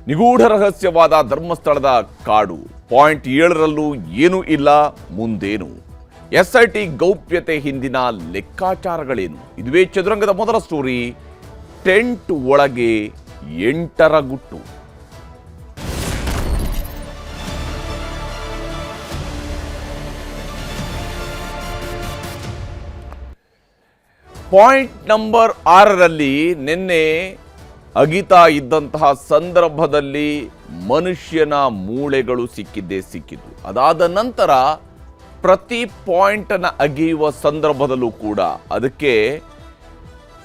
ನಿಗೂಢ ರಹಸ್ಯವಾದ ಧರ್ಮಸ್ಥಳದ ಕಾಡು. ಪಾಯಿಂಟ್ 7ರಲ್ಲೂ ಏನೂ ಇಲ್ಲ, ಮುಂದೇನು? SIT ಗೌಪ್ಯತೆ ಹಿಂದಿನ ಲೆಕ್ಕಾಚಾರಗಳೇನು? ಇದುವೇ ಚದುರಂಗದ ಮೊದಲ ಸ್ಟೋರಿ. ಟೆಂಟ್ ಒಳಗೆ 8ರ ಗುಟ್ಟು. ಪಾಯಿಂಟ್ ನಂಬರ್ 6ರಲ್ಲಿ ನಿನ್ನೆ ಅಗಿತಾ ಇದ್ದಂತಹ ಸಂದರ್ಭದಲ್ಲಿ ಮನುಷ್ಯನ ಮೂಳೆಗಳು ಸಿಕ್ಕಿದ್ದು. ಅದಾದ ನಂತರ ಪ್ರತಿ ಪಾಯಿಂಟನ್ನು ಅಗೆಯುವ ಸಂದರ್ಭದಲ್ಲೂ ಕೂಡ ಅದಕ್ಕೆ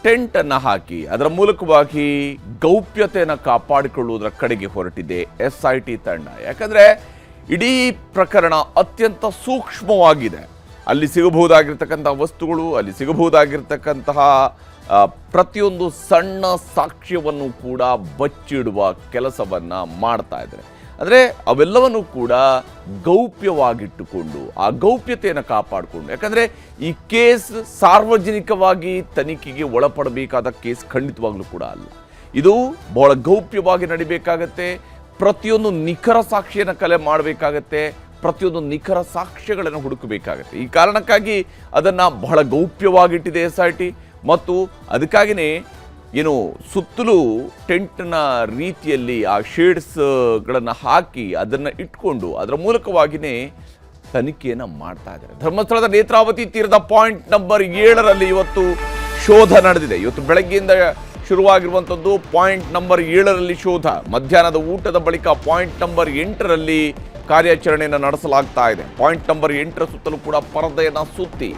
ಟೆಂಟನ್ನು ಹಾಕಿ ಅದರ ಮೂಲಕವಾಗಿ ಗೌಪ್ಯತೆಯನ್ನು ಕಾಪಾಡಿಕೊಳ್ಳುವುದರ ಕಡೆಗೆ ಹೊರಟಿದೆ SIT ತಂಡ. ಯಾಕಂದರೆ ಇಡೀ ಪ್ರಕರಣ ಅತ್ಯಂತ ಸೂಕ್ಷ್ಮವಾಗಿದೆ. ಅಲ್ಲಿ ಸಿಗಬಹುದಾಗಿರ್ತಕ್ಕಂಥ ವಸ್ತುಗಳು, ಅಲ್ಲಿ ಸಿಗಬಹುದಾಗಿರ್ತಕ್ಕಂತಹ ಪ್ರತಿಯೊಂದು ಸಣ್ಣ ಸಾಕ್ಷ್ಯವನ್ನು ಕೂಡ ಬಚ್ಚಿಡುವ ಕೆಲಸವನ್ನು ಮಾಡ್ತಾ ಇದ್ದಾರೆ. ಅಂದರೆ ಅವೆಲ್ಲವನ್ನು ಕೂಡ ಗೌಪ್ಯವಾಗಿಟ್ಟುಕೊಂಡು ಆ ಗೌಪ್ಯತೆಯನ್ನು ಕಾಪಾಡಿಕೊಂಡು, ಯಾಕಂದರೆ ಈ ಕೇಸ್ ಸಾರ್ವಜನಿಕವಾಗಿ ತನಿಖೆಗೆ ಒಳಪಡಬೇಕಾದ ಕೇಸ್ ಖಂಡಿತವಾಗ್ಲೂ ಕೂಡ ಅಲ್ಲ. ಇದು ಬಹಳ ಗೌಪ್ಯವಾಗಿ ನಡಿಬೇಕಾಗತ್ತೆ. ಪ್ರತಿಯೊಂದು ನಿಖರ ಸಾಕ್ಷಿಯನ್ನು ಕಲೆ ಮಾಡಬೇಕಾಗತ್ತೆ. ಪ್ರತಿಯೊಂದು ನಿಖರ ಸಾಕ್ಷ್ಯಗಳನ್ನು ಹುಡುಕಬೇಕಾಗತ್ತೆ. ಈ ಕಾರಣಕ್ಕಾಗಿ ಅದನ್ನು ಬಹಳ ಗೌಪ್ಯವಾಗಿಟ್ಟಿದೆ SIT. ಮತ್ತು ಅದಕ್ಕಾಗಿಯೇ ಏನು ಸುತ್ತಲೂ ಟೆಂಟ್ನ ರೀತಿಯಲ್ಲಿ ಆ ಶೇಡ್ಸ್ಗಳನ್ನು ಹಾಕಿ ಅದನ್ನು ಇಟ್ಕೊಂಡು ಅದರ ಮೂಲಕವಾಗಿಯೇ ತನಿಖೆಯನ್ನು ಮಾಡ್ತಾ ಇದ್ದಾರೆ. ಧರ್ಮಸ್ಥಳದ ನೇತ್ರಾವತಿ ತೀರದ ಪಾಯಿಂಟ್ ನಂಬರ್ 7ರಲ್ಲಿ ಇವತ್ತು ಶೋಧ ನಡೆದಿದೆ. ಇವತ್ತು ಬೆಳಗ್ಗೆಯಿಂದ ಶುರುವಾಗಿರುವಂಥದ್ದು ಪಾಯಿಂಟ್ ನಂಬರ್ 7ರಲ್ಲಿ ಶೋಧ. ಮಧ್ಯಾಹ್ನದ ಊಟದ ಬಳಿಕ ಪಾಯಿಂಟ್ ನಂಬರ್ 8ರಲ್ಲಿ ಕಾರ್ಯಾಚರಣೆಯನ್ನು ನಡೆಸಲಾಗ್ತಾ ಇದೆ. ಪಾಯಿಂಟ್ ನಂಬರ್ 8ರ ಸುತ್ತಲೂ ಕೂಡ ಪರದೆಯನ್ನು ಸುತ್ತಿ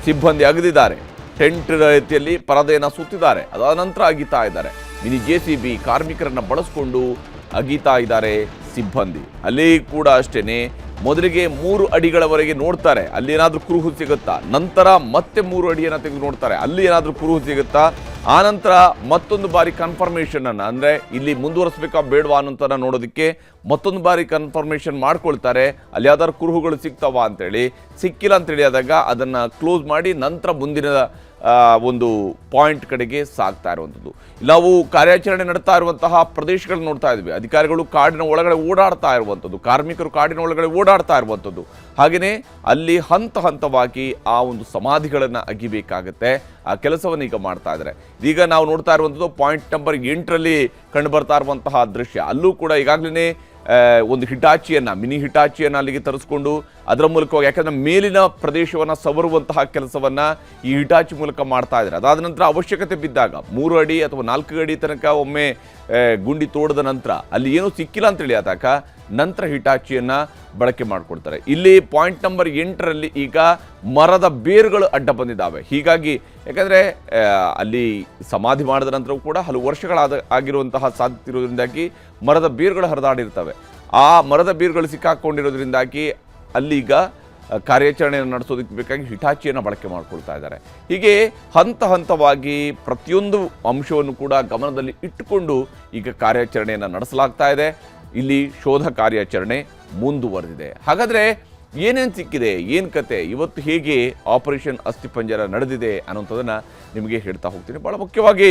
ಸಿಬ್ಬಂದಿ ಅಗೆದಿದ್ದಾರೆ. ಟೆಂಟ್ ರೀತಿಯಲ್ಲಿ ಪರದೆಯನ್ನು ಸುತ್ತಿದ್ದಾರೆ. ಅದಾದ ನಂತರ ಅಗಿತಾ ಇದ್ದಾರೆ. ಮಿನಿ JCB ಕಾರ್ಮಿಕರನ್ನು ಬಳಸಿಕೊಂಡು ಅಗಿತಾ ಇದ್ದಾರೆ ಸಿಬ್ಬಂದಿ. ಅಲ್ಲಿ ಕೂಡ ಅಷ್ಟೇ, ಮೊದಲಿಗೆ 3 ಅಡಿಗಳವರೆಗೆ ನೋಡ್ತಾರೆ, ಅಲ್ಲಿ ಏನಾದರೂ ಕುರುಹು ಸಿಗುತ್ತಾ. ನಂತರ ಮತ್ತೆ 3 ಅಡಿಯನ್ನು ತೆಗೆದು ನೋಡ್ತಾರೆ, ಅಲ್ಲಿ ಏನಾದರೂ ಕುರುಹು ಸಿಗುತ್ತಾ. ಆನಂತರ ಮತ್ತೊಂದು ಬಾರಿ ಕನ್ಫರ್ಮೇಷನನ್ನು, ಅಂದರೆ ಇಲ್ಲಿ ಮುಂದುವರಿಸಬೇಕಾ ಬೇಡವಾ ಅನ್ನೋಂಥನ್ನು ನೋಡೋದಕ್ಕೆ ಮತ್ತೊಂದು ಬಾರಿ ಕನ್ಫರ್ಮೇಷನ್ ಮಾಡ್ಕೊಳ್ತಾರೆ. ಅಲ್ಲಿ ಯಾವ್ದಾದ್ರು ಕುರುಹುಗಳು ಸಿಗ್ತಾವ ಅಂತೇಳಿ. ಸಿಕ್ಕಿಲ್ಲ ಅಂತೇಳಿ ಆದಾಗ ಅದನ್ನು ಕ್ಲೋಸ್ ಮಾಡಿ ನಂತರ ಮುಂದಿನ ಒಂದು ಪಾಯಿಂಟ್ ಕಡೆಗೆ ಸಾಗ್ತಾ ಇರುವಂಥದ್ದು. ನಾವು ಕಾರ್ಯಾಚರಣೆ ನಡೆಸ್ತಾ ಇರುವಂತಹ ಪ್ರದೇಶಗಳನ್ನ ನೋಡ್ತಾ ಇದ್ವಿ. ಅಧಿಕಾರಿಗಳು ಕಾಡಿನ ಒಳಗಡೆ ಓಡಾಡ್ತಾ ಇರುವಂಥದ್ದು, ಕಾರ್ಮಿಕರು ಕಾಡಿನ ಒಳಗಡೆ ಓಡಾಡ್ತಾ ಇರುವಂಥದ್ದು. ಹಾಗೆಯೇ ಅಲ್ಲಿ ಹಂತ ಹಂತವಾಗಿ ಆ ಒಂದು ಸಮಾಧಿಗಳನ್ನು ಅಗಿಬೇಕಾಗತ್ತೆ. ಆ ಕೆಲಸವನ್ನು ಈಗ ಮಾಡ್ತಾ ಇದ್ದಾರೆ. ಈಗ ನಾವು ನೋಡ್ತಾ ಇರುವಂಥದ್ದು ಪಾಯಿಂಟ್ ನಂಬರ್ 8ರಲ್ಲಿ ಕಂಡು ಬರ್ತಾ ಇರುವಂತಹ ದೃಶ್ಯ. ಅಲ್ಲೂ ಕೂಡ ಈಗಾಗಲೇ ಒಂದು ಹಿಟಾಚಿಯನ್ನು, ಮಿನಿ ಹಿಟಾಚಿಯನ್ನು ಅಲ್ಲಿಗೆ ತರಿಸ್ಕೊಂಡು ಅದರ ಮೂಲಕವಾಗಿ, ಯಾಕಂದರೆ ಮೇಲಿನ ಪ್ರದೇಶವನ್ನು ಸವರುವಂತಹ ಕೆಲಸವನ್ನು ಈ ಹಿಟಾಚಿ ಮೂಲಕ ಮಾಡ್ತಾ ಇದ್ದಾರೆ. ಅದಾದ ನಂತರ ಅವಶ್ಯಕತೆ ಬಿದ್ದಾಗ 3 ಅಡಿ ಅಥವಾ 4 ಅಡಿ ತನಕ ಒಮ್ಮೆ ಗುಂಡಿ ತೋಡದ ನಂತರ ಅಲ್ಲಿ ಏನೂ ಸಿಕ್ಕಿಲ್ಲ ಅಂತೇಳಿ ಆದಾಗ ನಂತರ ಹಿಟಾಚಿಯನ್ನು ಬಳಕೆ ಮಾಡಿಕೊಡ್ತಾರೆ. ಇಲ್ಲಿ ಪಾಯಿಂಟ್ ನಂಬರ್ 8ರಲ್ಲಿ ಈಗ ಮರದ ಬೇರುಗಳು ಅಡ್ಡ ಬಂದಿದ್ದಾವೆ. ಹೀಗಾಗಿ ಯಾಕಂದರೆ ಅಲ್ಲಿ ಸಮಾಧಿ ಮಾಡಿದ ನಂತರವೂ ಕೂಡ ಹಲವು ಆಗಿರುವಂತಹ ಸಾಧ್ಯತೆ ಇರೋದ್ರಿಂದಾಗಿ ಮರದ ಬೇರುಗಳು ಹರಿದಾಡಿರ್ತವೆ. ಆ ಮರದ ಬೇರುಗಳು ಸಿಕ್ಕಾಕೊಂಡಿರೋದ್ರಿಂದಾಗಿ ಅಲ್ಲೀಗ ಕಾರ್ಯಾಚರಣೆಯನ್ನು ನಡೆಸೋದಕ್ಕೆ ಬೇಕಾಗಿ ಹಿಟಾಚಿಯನ್ನು ಬಳಕೆ ಮಾಡಿಕೊಳ್ತಾ ಇದ್ದಾರೆ. ಹೀಗೆ ಹಂತ ಹಂತವಾಗಿ ಪ್ರತಿಯೊಂದು ಅಂಶವನ್ನು ಕೂಡ ಗಮನದಲ್ಲಿ ಇಟ್ಟುಕೊಂಡು ಈಗ ಕಾರ್ಯಾಚರಣೆಯನ್ನು ನಡೆಸಲಾಗ್ತಾ ಇದೆ. ಇಲ್ಲಿ ಶೋಧ ಕಾರ್ಯಾಚರಣೆ ಮುಂದುವರೆದಿದೆ. ಹಾಗಾದರೆ ಏನೇನು ಸಿಕ್ಕಿದೆ, ಏನು ಕತೆ, ಇವತ್ತು ಹೇಗೆ ಆಪರೇಷನ್ ಅಸ್ಥಿಪಂಜರ ನಡೆದಿದೆ ಅನ್ನೋಂಥದ್ದನ್ನು ನಿಮಗೆ ಹೇಳ್ತಾ ಹೋಗ್ತೀನಿ. ಭಾಳ ಮುಖ್ಯವಾಗಿ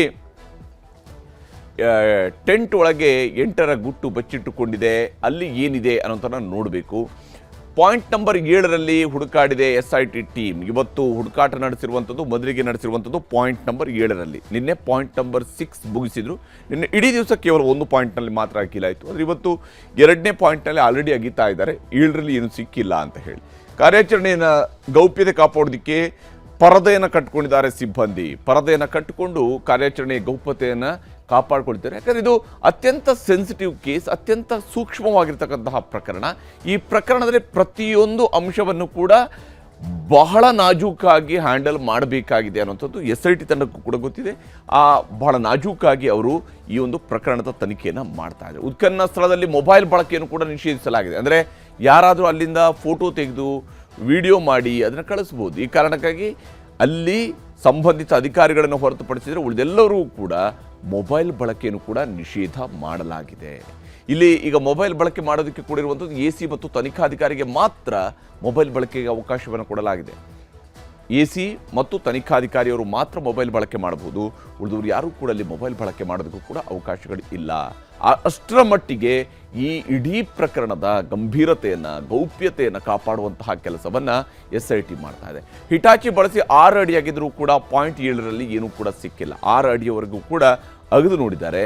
ಟೆಂಟ್ ಒಳಗೆ 8ರ ಗುಟ್ಟು ಬಚ್ಚಿಟ್ಟುಕೊಂಡಿದೆ. ಅಲ್ಲಿ ಏನಿದೆ ಅನ್ನೋಂಥದ್ದನ್ನು ನೋಡಬೇಕು. ಪಾಯಿಂಟ್ ನಂಬರ್ 7ರಲ್ಲಿ ಹುಡುಕಾಡಿದೆ SIT ಟೀಮ್. ಇವತ್ತು ಹುಡುಕಾಟ ನಡೆಸಿರುವಂಥದ್ದು, ಮೊದಲಿಗೆ ನಡೆಸಿರುವಂಥದ್ದು ಪಾಯಿಂಟ್ ನಂಬರ್ 7ರಲ್ಲಿ. ನಿನ್ನೆ ಪಾಯಿಂಟ್ ನಂಬರ್ 6 ಮುಗಿಸಿದ್ರು. ನಿನ್ನೆ ಇಡೀ ದಿವಸ ಕೇವಲ 1 ಪಾಯಿಂಟ್ನಲ್ಲಿ ಮಾತ್ರ ಅಗಿಲಾಯಿತು. ಆದರೆ ಇವತ್ತು 2ನೇ ಪಾಯಿಂಟ್ನಲ್ಲಿ ಆಲ್ರೆಡಿ ಅಗಿತಾ ಇದ್ದಾರೆ. 7ರಲ್ಲಿ ಏನು ಸಿಕ್ಕಿಲ್ಲ ಅಂತ ಹೇಳಿ ಕಾರ್ಯಾಚರಣೆಯನ್ನು ಗೌಪ್ಯತೆ ಕಾಪಾಡೋದಕ್ಕೆ ಪರದೆಯನ್ನು ಕಟ್ಟಿಕೊಂಡಿದ್ದಾರೆ ಸಿಬ್ಬಂದಿ. ಪರದೆಯನ್ನು ಕಟ್ಟಿಕೊಂಡು ಕಾರ್ಯಾಚರಣೆಯ ಗೌಪ್ಯತೆಯನ್ನು ಕಾಪಾಡಿಕೊಳ್ತಾರೆ. ಯಾಕಂದರೆ ಇದು ಅತ್ಯಂತ ಸೆನ್ಸಿಟಿವ್ ಕೇಸ್, ಅತ್ಯಂತ ಸೂಕ್ಷ್ಮವಾಗಿರ್ತಕ್ಕಂತಹ ಪ್ರಕರಣ. ಈ ಪ್ರಕರಣದಲ್ಲಿ ಪ್ರತಿಯೊಂದು ಅಂಶವನ್ನು ಕೂಡ ಬಹಳ ನಾಜೂಕಾಗಿ ಹ್ಯಾಂಡಲ್ ಮಾಡಬೇಕಾಗಿದೆ ಅನ್ನೋಂಥದ್ದು SIT ತಂಡಕ್ಕೂ ಕೂಡ ಗೊತ್ತಿದೆ. ಆ ಬಹಳ ನಾಜೂಕಾಗಿ ಅವರು ಈ ಒಂದು ಪ್ರಕರಣದ ತನಿಖೆಯನ್ನು ಮಾಡ್ತಾ ಇದ್ದಾರೆ. ಉತ್ಖನನ ಸ್ಥಳದಲ್ಲಿ ಮೊಬೈಲ್ ಬಳಕೆಯನ್ನು ಕೂಡ ನಿಷೇಧಿಸಲಾಗಿದೆ. ಅಂದರೆ ಯಾರಾದರೂ ಅಲ್ಲಿಂದ ಫೋಟೋ ತೆಗೆದು ವಿಡಿಯೋ ಮಾಡಿ ಅದನ್ನು ಕಳಿಸ್ಬೋದು. ಈ ಕಾರಣಕ್ಕಾಗಿ ಅಲ್ಲಿ ಸಂಬಂಧಿತ ಅಧಿಕಾರಿಗಳನ್ನು ಹೊರತುಪಡಿಸಿದರೆ ಉಳಿದೆಲ್ಲರೂ ಕೂಡ ಮೊಬೈಲ್ ಬಳಕೆಯನ್ನು ಕೂಡ ನಿಷೇಧ ಮಾಡಲಾಗಿದೆ. ಇಲ್ಲಿ ಈಗ ಮೊಬೈಲ್ ಬಳಕೆ ಮಾಡೋದಕ್ಕೆ ಕೂಡಿರುವಂಥದ್ದು AC ಮತ್ತು ತನಿಖಾಧಿಕಾರಿಗೆ ಮಾತ್ರ ಮೊಬೈಲ್ ಬಳಕೆಗೆ ಅವಕಾಶವನ್ನು ಕೊಡಲಾಗಿದೆ. AC ಮತ್ತು ತನಿಖಾಧಿಕಾರಿಯವರು ಮಾತ್ರ ಮೊಬೈಲ್ ಬಳಕೆ ಮಾಡಬಹುದು. ಉಳಿದವರು ಯಾರೂ ಕೂಡ ಅಲ್ಲಿ ಮೊಬೈಲ್ ಬಳಕೆ ಮಾಡೋದಕ್ಕೂ ಕೂಡ ಅವಕಾಶಗಳು ಇಲ್ಲ. ಅಷ್ಟರ ಮಟ್ಟಿಗೆ ಈ ಇಡೀ ಪ್ರಕರಣದ ಗಂಭೀರತೆಯನ್ನು ಗೌಪ್ಯತೆಯನ್ನು ಕಾಪಾಡುವಂತಹ ಕೆಲಸವನ್ನು SIT ಮಾಡ್ತಾ ಇದೆ. ಹಿಟಾಚಿ ಬಳಸಿ 6 ಅಡಿ ಆಗಿದ್ರೂ ಕೂಡ 0.7ರಲ್ಲಿ ಏನೂ ಕೂಡ ಸಿಕ್ಕಿಲ್ಲ. 6 ಅಡಿಯವರೆಗೂ ಕೂಡ ಅಗೆದು ನೋಡಿದ್ದಾರೆ,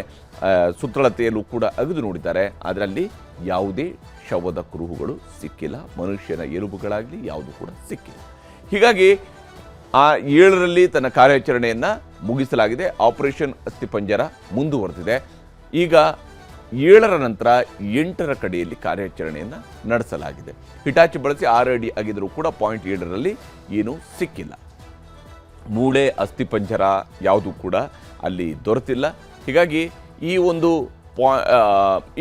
ಸುತ್ತಳತೆಯಲ್ಲೂ ಕೂಡ ಅಗೆದು ನೋಡಿದ್ದಾರೆ. ಅದರಲ್ಲಿ ಯಾವುದೇ ಶವದ ಕುರುಹುಗಳು ಸಿಕ್ಕಿಲ್ಲ, ಮನುಷ್ಯನ ಎಲುಬುಗಳಾಗಲಿ ಯಾವುದು ಕೂಡ ಸಿಕ್ಕಿಲ್ಲ. ಹೀಗಾಗಿ ಆ 7ರಲ್ಲಿ ತನ್ನ ಕಾರ್ಯಾಚರಣೆಯನ್ನು ಮುಗಿಸಲಾಗಿದೆ. ಆಪರೇಷನ್ ಅಸ್ಥಿಪಂಜರ ಮುಂದುವರೆದಿದೆ. ಈಗ 7ರ ನಂತರ 8ರ ಕಡೆಯಲ್ಲಿ ಕಾರ್ಯಾಚರಣೆಯನ್ನು ನಡೆಸಲಾಗಿದೆ. ಹಿಟಾಚಿ ಬಳಸಿ 6 ಅಡಿ ಆಗಿದ್ರೂ ಕೂಡ 0.7ರಲ್ಲಿ ಏನೂ ಸಿಕ್ಕಿಲ್ಲ. ಮೂಳೆ ಅಸ್ಥಿಪಂಜರ ಯಾವುದು ಕೂಡ ಅಲ್ಲಿ ದೊರೆತಿಲ್ಲ. ಹೀಗಾಗಿ ಈ ಒಂದು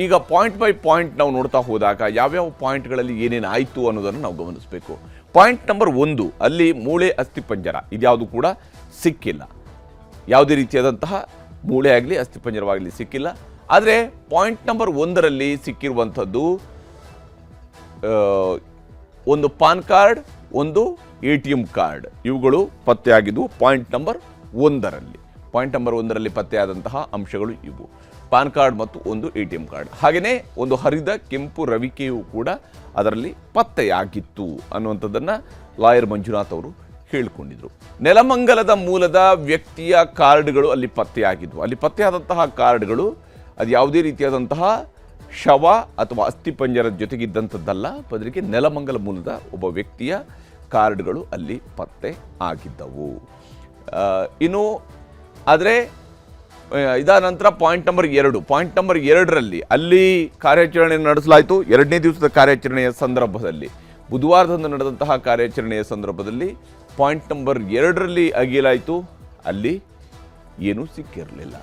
ಈಗ ಪಾಯಿಂಟ್ ಬೈ ಪಾಯಿಂಟ್ ನಾವು ನೋಡ್ತಾ ಹೋದಾಗ ಯಾವ್ಯಾವ ಪಾಯಿಂಟ್ಗಳಲ್ಲಿ ಏನೇನು ಆಯಿತು ಅನ್ನೋದನ್ನು ನಾವು ಗಮನಿಸಬೇಕು. ಪಾಯಿಂಟ್ ನಂಬರ್ 1 ಅಲ್ಲಿ ಮೂಳೆ ಅಸ್ಥಿಪಂಜರ ಇದ್ಯಾವುದು ಕೂಡ ಸಿಕ್ಕಿಲ್ಲ. ಯಾವುದೇ ರೀತಿಯಾದಂತಹ ಮೂಳೆ ಆಗಲಿ ಅಸ್ಥಿಪಂಜರವಾಗಲಿ ಸಿಕ್ಕಿಲ್ಲ. ಆದರೆ ಪಾಯಿಂಟ್ ನಂಬರ್ 1ರಲ್ಲಿ ಸಿಕ್ಕಿರುವಂಥದ್ದು ಒಂದು ಪಾನ್ ಕಾರ್ಡ್, ಒಂದು ATM ಕಾರ್ಡ್, ಇವುಗಳು ಪತ್ತೆಯಾಗಿದ್ದು ಪಾಯಿಂಟ್ ನಂಬರ್ 1ರಲ್ಲಿ. ಪಾಯಿಂಟ್ ನಂಬರ್ 1ರಲ್ಲಿ ಪತ್ತೆಯಾದಂತಹ ಅಂಶಗಳು ಇವು: ಪಾನ್ ಕಾರ್ಡ್ ಮತ್ತು ಒಂದು ATM ಕಾರ್ಡ್. ಹಾಗೆಯೇ ಒಂದು ಹರಿದ ಕೆಂಪು ರವಿಕೆಯೂ ಕೂಡ ಅದರಲ್ಲಿ ಪತ್ತೆಯಾಗಿತ್ತು ಅನ್ನುವಂಥದ್ದನ್ನು ಲಾಯರ್ ಮಂಜುನಾಥ್ ಅವರು ಹೇಳಿಕೊಂಡಿದ್ರು. ನೆಲಮಂಗಲದ ಮೂಲದ ವ್ಯಕ್ತಿಯ ಕಾರ್ಡ್ಗಳು ಅಲ್ಲಿ ಪತ್ತೆಯಾಗಿದ್ವು. ಅಲ್ಲಿ ಪತ್ತೆಯಾದಂತಹ ಕಾರ್ಡ್ಗಳು ಅದು ಯಾವುದೇ ರೀತಿಯಾದಂತಹ ಶವ ಅಥವಾ ಅಸ್ಥಿಪಂಜರದ ಜೊತೆಗಿದ್ದಂಥದ್ದಲ್ಲ, ಬದಲಿಗೆ ನೆಲಮಂಗಲ ಮೂಲದ ಒಬ್ಬ ವ್ಯಕ್ತಿಯ ಕಾರ್ಡ್ಗಳು ಅಲ್ಲಿ ಪತ್ತೆ ಆಗಿದ್ದವು. ಇನ್ನು ಆದರೆ ಇದಾದ ನಂತರ ಪಾಯಿಂಟ್ ನಂಬರ್ 2ರಲ್ಲಿ ಅಲ್ಲಿ ಕಾರ್ಯಾಚರಣೆ ನಡೆಸಲಾಯಿತು. 2ನೇ ದಿವಸದ ಕಾರ್ಯಾಚರಣೆಯ ಸಂದರ್ಭದಲ್ಲಿ, ಬುಧವಾರದಂದು ನಡೆದಂತಹ ಕಾರ್ಯಾಚರಣೆಯ ಸಂದರ್ಭದಲ್ಲಿ ಪಾಯಿಂಟ್ ನಂಬರ್ 2ರಲ್ಲಿ ಅಗಿಯಲಾಯಿತು. ಅಲ್ಲಿ ಏನೂ ಸಿಕ್ಕಿರಲಿಲ್ಲ.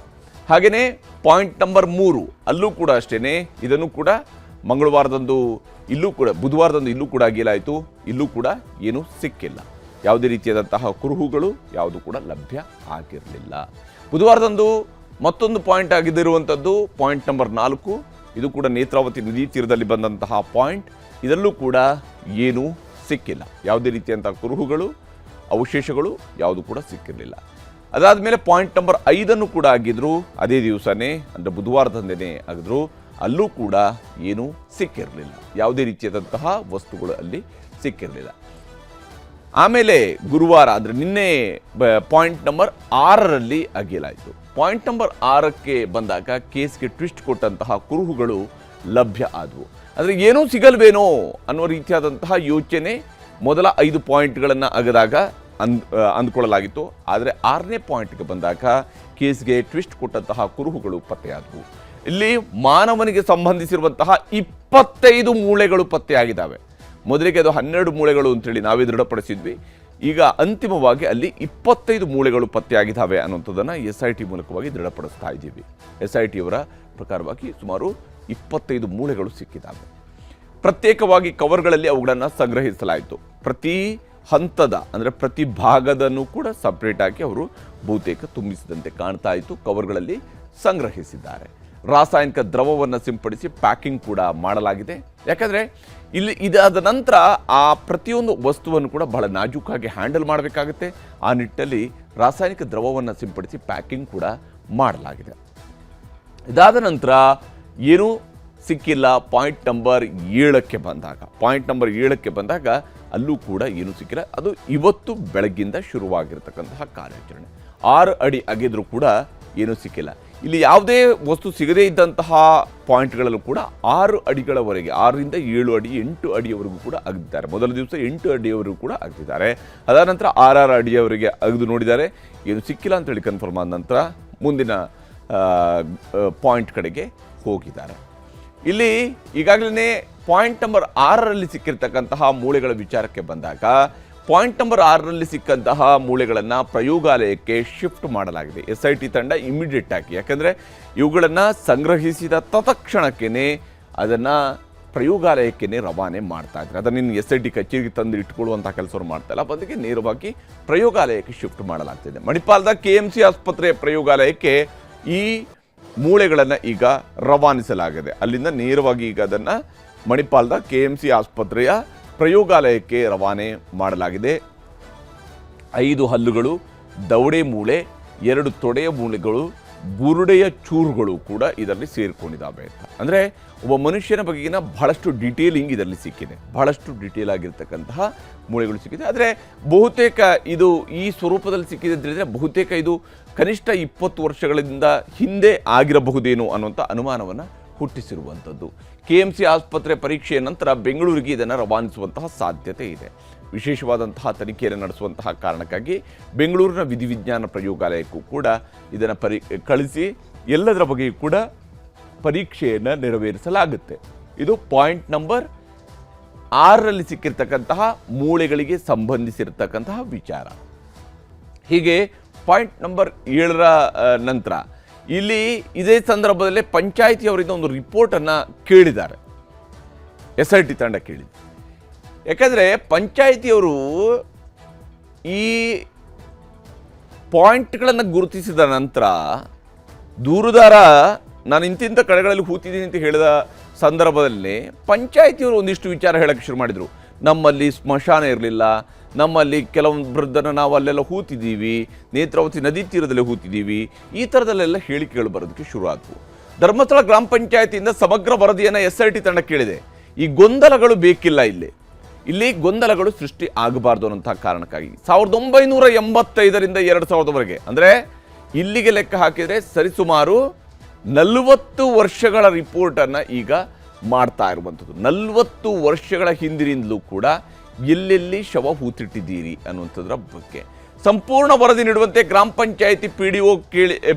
ಹಾಗೆಯೇ ಪಾಯಿಂಟ್ ನಂಬರ್ 3 ಅಲ್ಲೂ ಕೂಡ ಅಷ್ಟೇ. ಇದನ್ನು ಕೂಡ ಮಂಗಳವಾರದಂದು ಬುಧವಾರದಂದು ಇಲ್ಲೂ ಕೂಡ ಅಗಿಯಲಾಯಿತು. ಇಲ್ಲೂ ಕೂಡ ಏನೂ ಸಿಕ್ಕಿಲ್ಲ. ಯಾವುದೇ ರೀತಿಯಾದಂತಹ ಕುರುಹುಗಳು ಯಾವುದು ಕೂಡ ಲಭ್ಯ ಆಗಿರಲಿಲ್ಲ. ಬುಧವಾರದಂದು ಮತ್ತೊಂದು ಪಾಯಿಂಟ್ ಆಗಿದ್ದಿರುವಂಥದ್ದು ಪಾಯಿಂಟ್ ನಂಬರ್ 4. ಇದು ಕೂಡ ನೇತ್ರಾವತಿ ನದಿ ತೀರದಲ್ಲಿ ಬಂದಂತಹ ಪಾಯಿಂಟ್. ಇದರಲ್ಲೂ ಕೂಡ ಏನೂ ಸಿಕ್ಕಿಲ್ಲ. ಯಾವುದೇ ರೀತಿಯಂತಹ ಕುರುಹುಗಳು ಅವಶೇಷಗಳು ಯಾವುದು ಕೂಡ ಸಿಕ್ಕಿರಲಿಲ್ಲ. ಅದಾದ ಮೇಲೆ ಪಾಯಿಂಟ್ ನಂಬರ್ 5 ಕೂಡ ಆಗಿದ್ರು. ಅದೇ ದಿವಸನೇ ಅಂದರೆ ಬುಧವಾರದಂದೇ ಆಗಿದ್ರು. ಅಲ್ಲೂ ಕೂಡ ಏನೂ ಸಿಕ್ಕಿರಲಿಲ್ಲ. ಯಾವುದೇ ರೀತಿಯಾದಂತಹ ವಸ್ತುಗಳು ಅಲ್ಲಿ ಸಿಕ್ಕಿರಲಿಲ್ಲ. ಆಮೇಲೆ ಗುರುವಾರ ಅಂದರೆ ನಿನ್ನೆ ಪಾಯಿಂಟ್ ನಂಬರ್ 6ರಲ್ಲಿ ಅಗಿಯಲಾಯಿತು. ಪಾಯಿಂಟ್ ನಂಬರ್ 6ಕ್ಕೆ ಬಂದಾಗ ಕೇಸ್ಗೆ ಟ್ವಿಸ್ಟ್ ಕೊಟ್ಟಂತಹ ಕುರುಹುಗಳು ಲಭ್ಯ ಆದವು. ಅಂದರೆ ಏನೂ ಸಿಗಲ್ವೇನೋ ಅನ್ನೋ ರೀತಿಯಾದಂತಹ ಯೋಚನೆ ಮೊದಲ 5 ಪಾಯಿಂಟ್ಗಳನ್ನು ಅಗದಾಗ ಅಂದ್ಕೊಳ್ಳಲಾಗಿತ್ತು. ಆದರೆ 6ನೇ ಪಾಯಿಂಟ್ಗೆ ಬಂದಾಗ ಕೇಸ್ಗೆ ಟ್ವಿಸ್ಟ್ ಕೊಟ್ಟಂತಹ ಕುರುಹುಗಳು ಪತ್ತೆಯಾದವು. ಇಲ್ಲಿ ಮಾನವನಿಗೆ ಸಂಬಂಧಿಸಿರುವಂತಹ 25 ಮೂಳೆಗಳು ಪತ್ತೆಯಾಗಿದ್ದಾವೆ. ಮೊದಲಿಗೆ ಅದು 12 ಮೂಳೆಗಳು ಅಂತೇಳಿ ನಾವೇ ದೃಢಪಡಿಸಿದ್ವಿ. ಈಗ ಅಂತಿಮವಾಗಿ ಅಲ್ಲಿ 25 ಮೂಳೆಗಳು ಪತ್ತೆಯಾಗಿದ್ದಾವೆ ಅನ್ನುವಂಥದ್ದನ್ನು SIT ಮೂಲಕವಾಗಿ ದೃಢಪಡಿಸ್ತಾ ಇದ್ದೀವಿ. SIT ಅವರ ಪ್ರಕಾರವಾಗಿ ಸುಮಾರು 25 ಮೂಳೆಗಳು ಸಿಕ್ಕಿದ್ದಾವೆ. ಪ್ರತ್ಯೇಕವಾಗಿ ಕವರ್ಗಳಲ್ಲಿ ಅವುಗಳನ್ನು ಸಂಗ್ರಹಿಸಲಾಯಿತು. ಪ್ರತಿ ಹಂತದ ಅಂದರೆ ಪ್ರತಿ ಭಾಗದನ್ನು ಕೂಡ ಸಪ್ರೇಟ್ ಆಗಿ ಅವರು ಬಹುತೇಕ ತುಂಬಿಸಿದಂತೆ ಕಾಣ್ತಾ ಇತ್ತು. ಕವರ್ಗಳಲ್ಲಿ ಸಂಗ್ರಹಿಸಿದ್ದಾರೆ. ರಾಸಾಯನಿಕ ದ್ರವವನ್ನು ಸಿಂಪಡಿಸಿ ಪ್ಯಾಕಿಂಗ್ ಕೂಡ ಮಾಡಲಾಗಿದೆ. ಯಾಕಂದರೆ ಇಲ್ಲಿ ಇದಾದ ನಂತರ ಆ ಪ್ರತಿಯೊಂದು ವಸ್ತುವನ್ನು ಕೂಡ ಬಹಳ ನಾಜೂಕಾಗಿ ಹ್ಯಾಂಡಲ್ ಮಾಡಬೇಕಾಗುತ್ತೆ. ಆ ನಿಟ್ಟಿನಲ್ಲಿ ರಾಸಾಯನಿಕ ದ್ರವವನ್ನು ಸಿಂಪಡಿಸಿ ಪ್ಯಾಕಿಂಗ್ ಕೂಡ ಮಾಡಲಾಗಿದೆ. ಇದಾದ ನಂತರ ಏನೂ ಸಿಕ್ಕಿಲ್ಲ. ಪಾಯಿಂಟ್ ನಂಬರ್ 7ಕ್ಕೆ ಬಂದಾಗ ಅಲ್ಲೂ ಕೂಡ ಏನೂ ಸಿಕ್ಕಿಲ್ಲ. ಅದು ಇವತ್ತು ಬೆಳಗ್ಗಿಂದ ಶುರುವಾಗಿರತಕ್ಕಂತಹ ಕಾರ್ಯಾಚರಣೆ. 6 ಅಡಿ ಅಗೆದ್ರೂ ಕೂಡ ಏನೂ ಸಿಕ್ಕಿಲ್ಲ. ಇಲ್ಲಿ ಯಾವುದೇ ವಸ್ತು ಸಿಗದೇ ಇದ್ದಂತಹ ಪಾಯಿಂಟ್ಗಳಲ್ಲೂ ಕೂಡ 6 ಅಡಿಗಳವರೆಗೆ 6ರಿಂದ 7 ಅಡಿ 8 ಅಡಿಯವರೆಗೂ ಕೂಡ ಅಗೆದಿದ್ದಾರೆ. ಮೊದಲ ದಿವಸ 8 ಅಡಿಯವರೆಗೂ ಕೂಡ ಅಗೆದಿದ್ದಾರೆ. ಅದಾದ ನಂತರ 6 ಅಡಿಯವರೆಗೆ ಅಗೆದು ನೋಡಿದ್ದಾರೆ. ಏನು ಸಿಕ್ಕಿಲ್ಲ ಅಂತೇಳಿ ಕನ್ಫರ್ಮ್ ಆದ ನಂತರ ಮುಂದಿನ ಪಾಯಿಂಟ್ ಕಡೆಗೆ ಹೋಗಿದ್ದಾರೆ. ಇಲ್ಲಿ ಈಗಾಗಲೇ ಪಾಯಿಂಟ್ ನಂಬರ್ 6ರಲ್ಲಿ ಸಿಕ್ಕಿರ್ತಕ್ಕಂತಹ ಮೂಳೆಗಳ ವಿಚಾರಕ್ಕೆ ಬಂದಾಗ ಪಾಯಿಂಟ್ ನಂಬರ್ 6ರಲ್ಲಿ ಸಿಕ್ಕಂತಹ ಮೂಳೆಗಳನ್ನು ಪ್ರಯೋಗಾಲಯಕ್ಕೆ ಶಿಫ್ಟ್ ಮಾಡಲಾಗಿದೆ. SIT ತಂಡ ಇಮಿಡಿಯೇಟ್ ಆಗಿ, ಯಾಕಂದರೆ ಇವುಗಳನ್ನು ಸಂಗ್ರಹಿಸಿದ ತತ್ಕ್ಷಣಕ್ಕೇ ಅದನ್ನು ಪ್ರಯೋಗಾಲಯಕ್ಕೆ ರವಾನೆ ಮಾಡ್ತಾ ಇದ್ದಾರೆ. ಅದನ್ನು SIT ಕಚೇರಿಗೆ ತಂದು ಇಟ್ಕೊಳ್ಳುವಂಥ ಕೆಲಸವನ್ನು ಮಾಡ್ತಾ ಇಲ್ಲ, ಬದಲಿಗೆ ನೇರವಾಗಿ ಪ್ರಯೋಗಾಲಯಕ್ಕೆ ಶಿಫ್ಟ್ ಮಾಡಲಾಗ್ತಿದೆ. ಮಣಿಪಾಲದ KMC ಆಸ್ಪತ್ರೆಯ ಪ್ರಯೋಗಾಲಯಕ್ಕೆ ಈ ಮೂಳೆಗಳನ್ನು ಈಗ ರವಾನಿಸಲಾಗಿದೆ. ಅಲ್ಲಿಂದ ನೇರವಾಗಿ ಈಗ ಅದನ್ನು ಮಣಿಪಾಲದ KMC ಆಸ್ಪತ್ರೆಯ ಪ್ರಯೋಗಾಲಯಕ್ಕೆ ರವಾನೆ ಮಾಡಲಾಗಿದೆ. 5 ಹಲ್ಲುಗಳು, ದವಡೆ ಮೂಳೆ, 2 ತೊಡೆಯ ಮೂಳೆಗಳು, ಬುರುಡೆಯ ಚೂರುಗಳು ಕೂಡ ಇದರಲ್ಲಿ ಸೇರಿಕೊಂಡಿದ್ದಾವೆ ಅಂತ. ಅಂದರೆ ಒಬ್ಬ ಮನುಷ್ಯನ ಬಗೆಗಿನ ಬಹಳಷ್ಟು ಡೀಟೇಲಿಂಗ್ ಇದರಲ್ಲಿ ಸಿಕ್ಕಿದೆ, ಬಹಳಷ್ಟು ಡೀಟೇಲ್ ಆಗಿರ್ತಕ್ಕಂತಹ ಮೂಳೆಗಳು ಸಿಕ್ಕಿದೆ. ಆದರೆ ಬಹುತೇಕ ಇದು ಈ ಸ್ವರೂಪದಲ್ಲಿ ಸಿಕ್ಕಿದೆ ಅಂತ ಹೇಳಿದರೆ ಬಹುತೇಕ ಇದು ಕನಿಷ್ಠ 20 ವರ್ಷಗಳಿಂದ ಹಿಂದೆ ಆಗಿರಬಹುದೇನೋ ಅನ್ನುವಂಥ ಅನುಮಾನವನ್ನು ಹುಟ್ಟಿಸಿರುವಂಥದ್ದು. KMC ಆಸ್ಪತ್ರೆ ಪರೀಕ್ಷೆಯ ನಂತರ ಬೆಂಗಳೂರಿಗೆ ಇದನ್ನು ರವಾನಿಸುವಂತಹ ಸಾಧ್ಯತೆ ಇದೆ. ವಿಶೇಷವಾದಂತಹ ತನಿಖೆಯನ್ನು ನಡೆಸುವಂತಹ ಕಾರಣಕ್ಕಾಗಿ ಬೆಂಗಳೂರಿನ ವಿಧಿವಿಜ್ಞಾನ ಪ್ರಯೋಗಾಲಯಕ್ಕೂ ಕೂಡ ಇದನ್ನು ಕಳಿಸಿ ಎಲ್ಲದರ ಬಗ್ಗೆಯೂ ಕೂಡ ಪರೀಕ್ಷೆಯನ್ನು ನೆರವೇರಿಸಲಾಗುತ್ತೆ. ಇದು ಪಾಯಿಂಟ್ ನಂಬರ್ 6ರಲ್ಲಿ ಸಿಕ್ಕಿರ್ತಕ್ಕಂತಹ ಮೂಳೆಗಳಿಗೆ ಸಂಬಂಧಿಸಿರ್ತಕ್ಕಂತಹ ವಿಚಾರ. ಹೀಗೆ ಪಾಯಿಂಟ್ ನಂಬರ್ 7ರ ನಂತರ ಇಲ್ಲಿ ಇದೇ ಸಂದರ್ಭದಲ್ಲೇ ಪಂಚಾಯಿತಿಯವರಿಂದ ಒಂದು ರಿಪೋರ್ಟನ್ನು ಕೇಳಿದ್ದಾರೆ, SIT ತಂಡ ಕೇಳಿದೆ. ಯಾಕಂದರೆ ಪಂಚಾಯಿತಿಯವರು ಈ ಪಾಯಿಂಟ್ಗಳನ್ನು ಗುರುತಿಸಿದ ನಂತರ ದೂರುದಾರ ನಾನು ಇಂತಿಂಥ ಕಡೆಗಳಲ್ಲಿ ಹೂತಿದ್ದೀನಿ ಅಂತ ಹೇಳಿದ ಸಂದರ್ಭದಲ್ಲಿ ಪಂಚಾಯಿತಿಯವರು ಒಂದಿಷ್ಟು ವಿಚಾರ ಹೇಳೋಕ್ಕೆ ಶುರು ಮಾಡಿದರು. ನಮ್ಮಲ್ಲಿ ಸ್ಮಶಾನ ಇರಲಿಲ್ಲ, ನಮ್ಮಲ್ಲಿ ಕೆಲವೊಬ್ಬರದ್ದನ್ನು ನಾವು ಅಲ್ಲೆಲ್ಲ ಹೂತಿದ್ದೀವಿ, ನೇತ್ರಾವತಿ ನದಿ ತೀರದಲ್ಲಿ ಹೂತಿದ್ದೀವಿ, ಈ ಥರದಲ್ಲೆಲ್ಲ ಹೇಳಿಕೆಗಳು ಬರೋದಕ್ಕೆ ಶುರು ಆದವು. ಧರ್ಮಸ್ಥಳ ಗ್ರಾಮ ಪಂಚಾಯಿತಿಯಿಂದ ಸಮಗ್ರ ವರದಿಯನ್ನು SIT ತಂಡ ಕೇಳಿದೆ. ಈ ಗೊಂದಲಗಳು ಬೇಕಿಲ್ಲ, ಇಲ್ಲಿ ಗೊಂದಲಗಳು ಸೃಷ್ಟಿ ಆಗಬಾರ್ದು ಅನ್ನೋಂಥ ಕಾರಣಕ್ಕಾಗಿ 1985ರಿಂದ 2000ವರೆಗೆ, ಅಂದರೆ ಇಲ್ಲಿಗೆ ಲೆಕ್ಕ ಹಾಕಿದರೆ ಸರಿಸುಮಾರು 40 ವರ್ಷಗಳ ರಿಪೋರ್ಟನ್ನು ಈಗ ಮಾಡ್ತಾ ಇರುವಂಥದ್ದು. 40 ವರ್ಷಗಳ ಹಿಂದಿನಿಂದಲೂ ಕೂಡ ಎಲ್ಲೆಲ್ಲಿ ಶವ ಹೂತಿಟ್ಟಿದ್ದೀರಿ ಅನ್ನುವಂಥದ್ರ ಬಗ್ಗೆ ಸಂಪೂರ್ಣ ವರದಿ ನೀಡುವಂತೆ ಗ್ರಾಮ ಪಂಚಾಯಿತಿ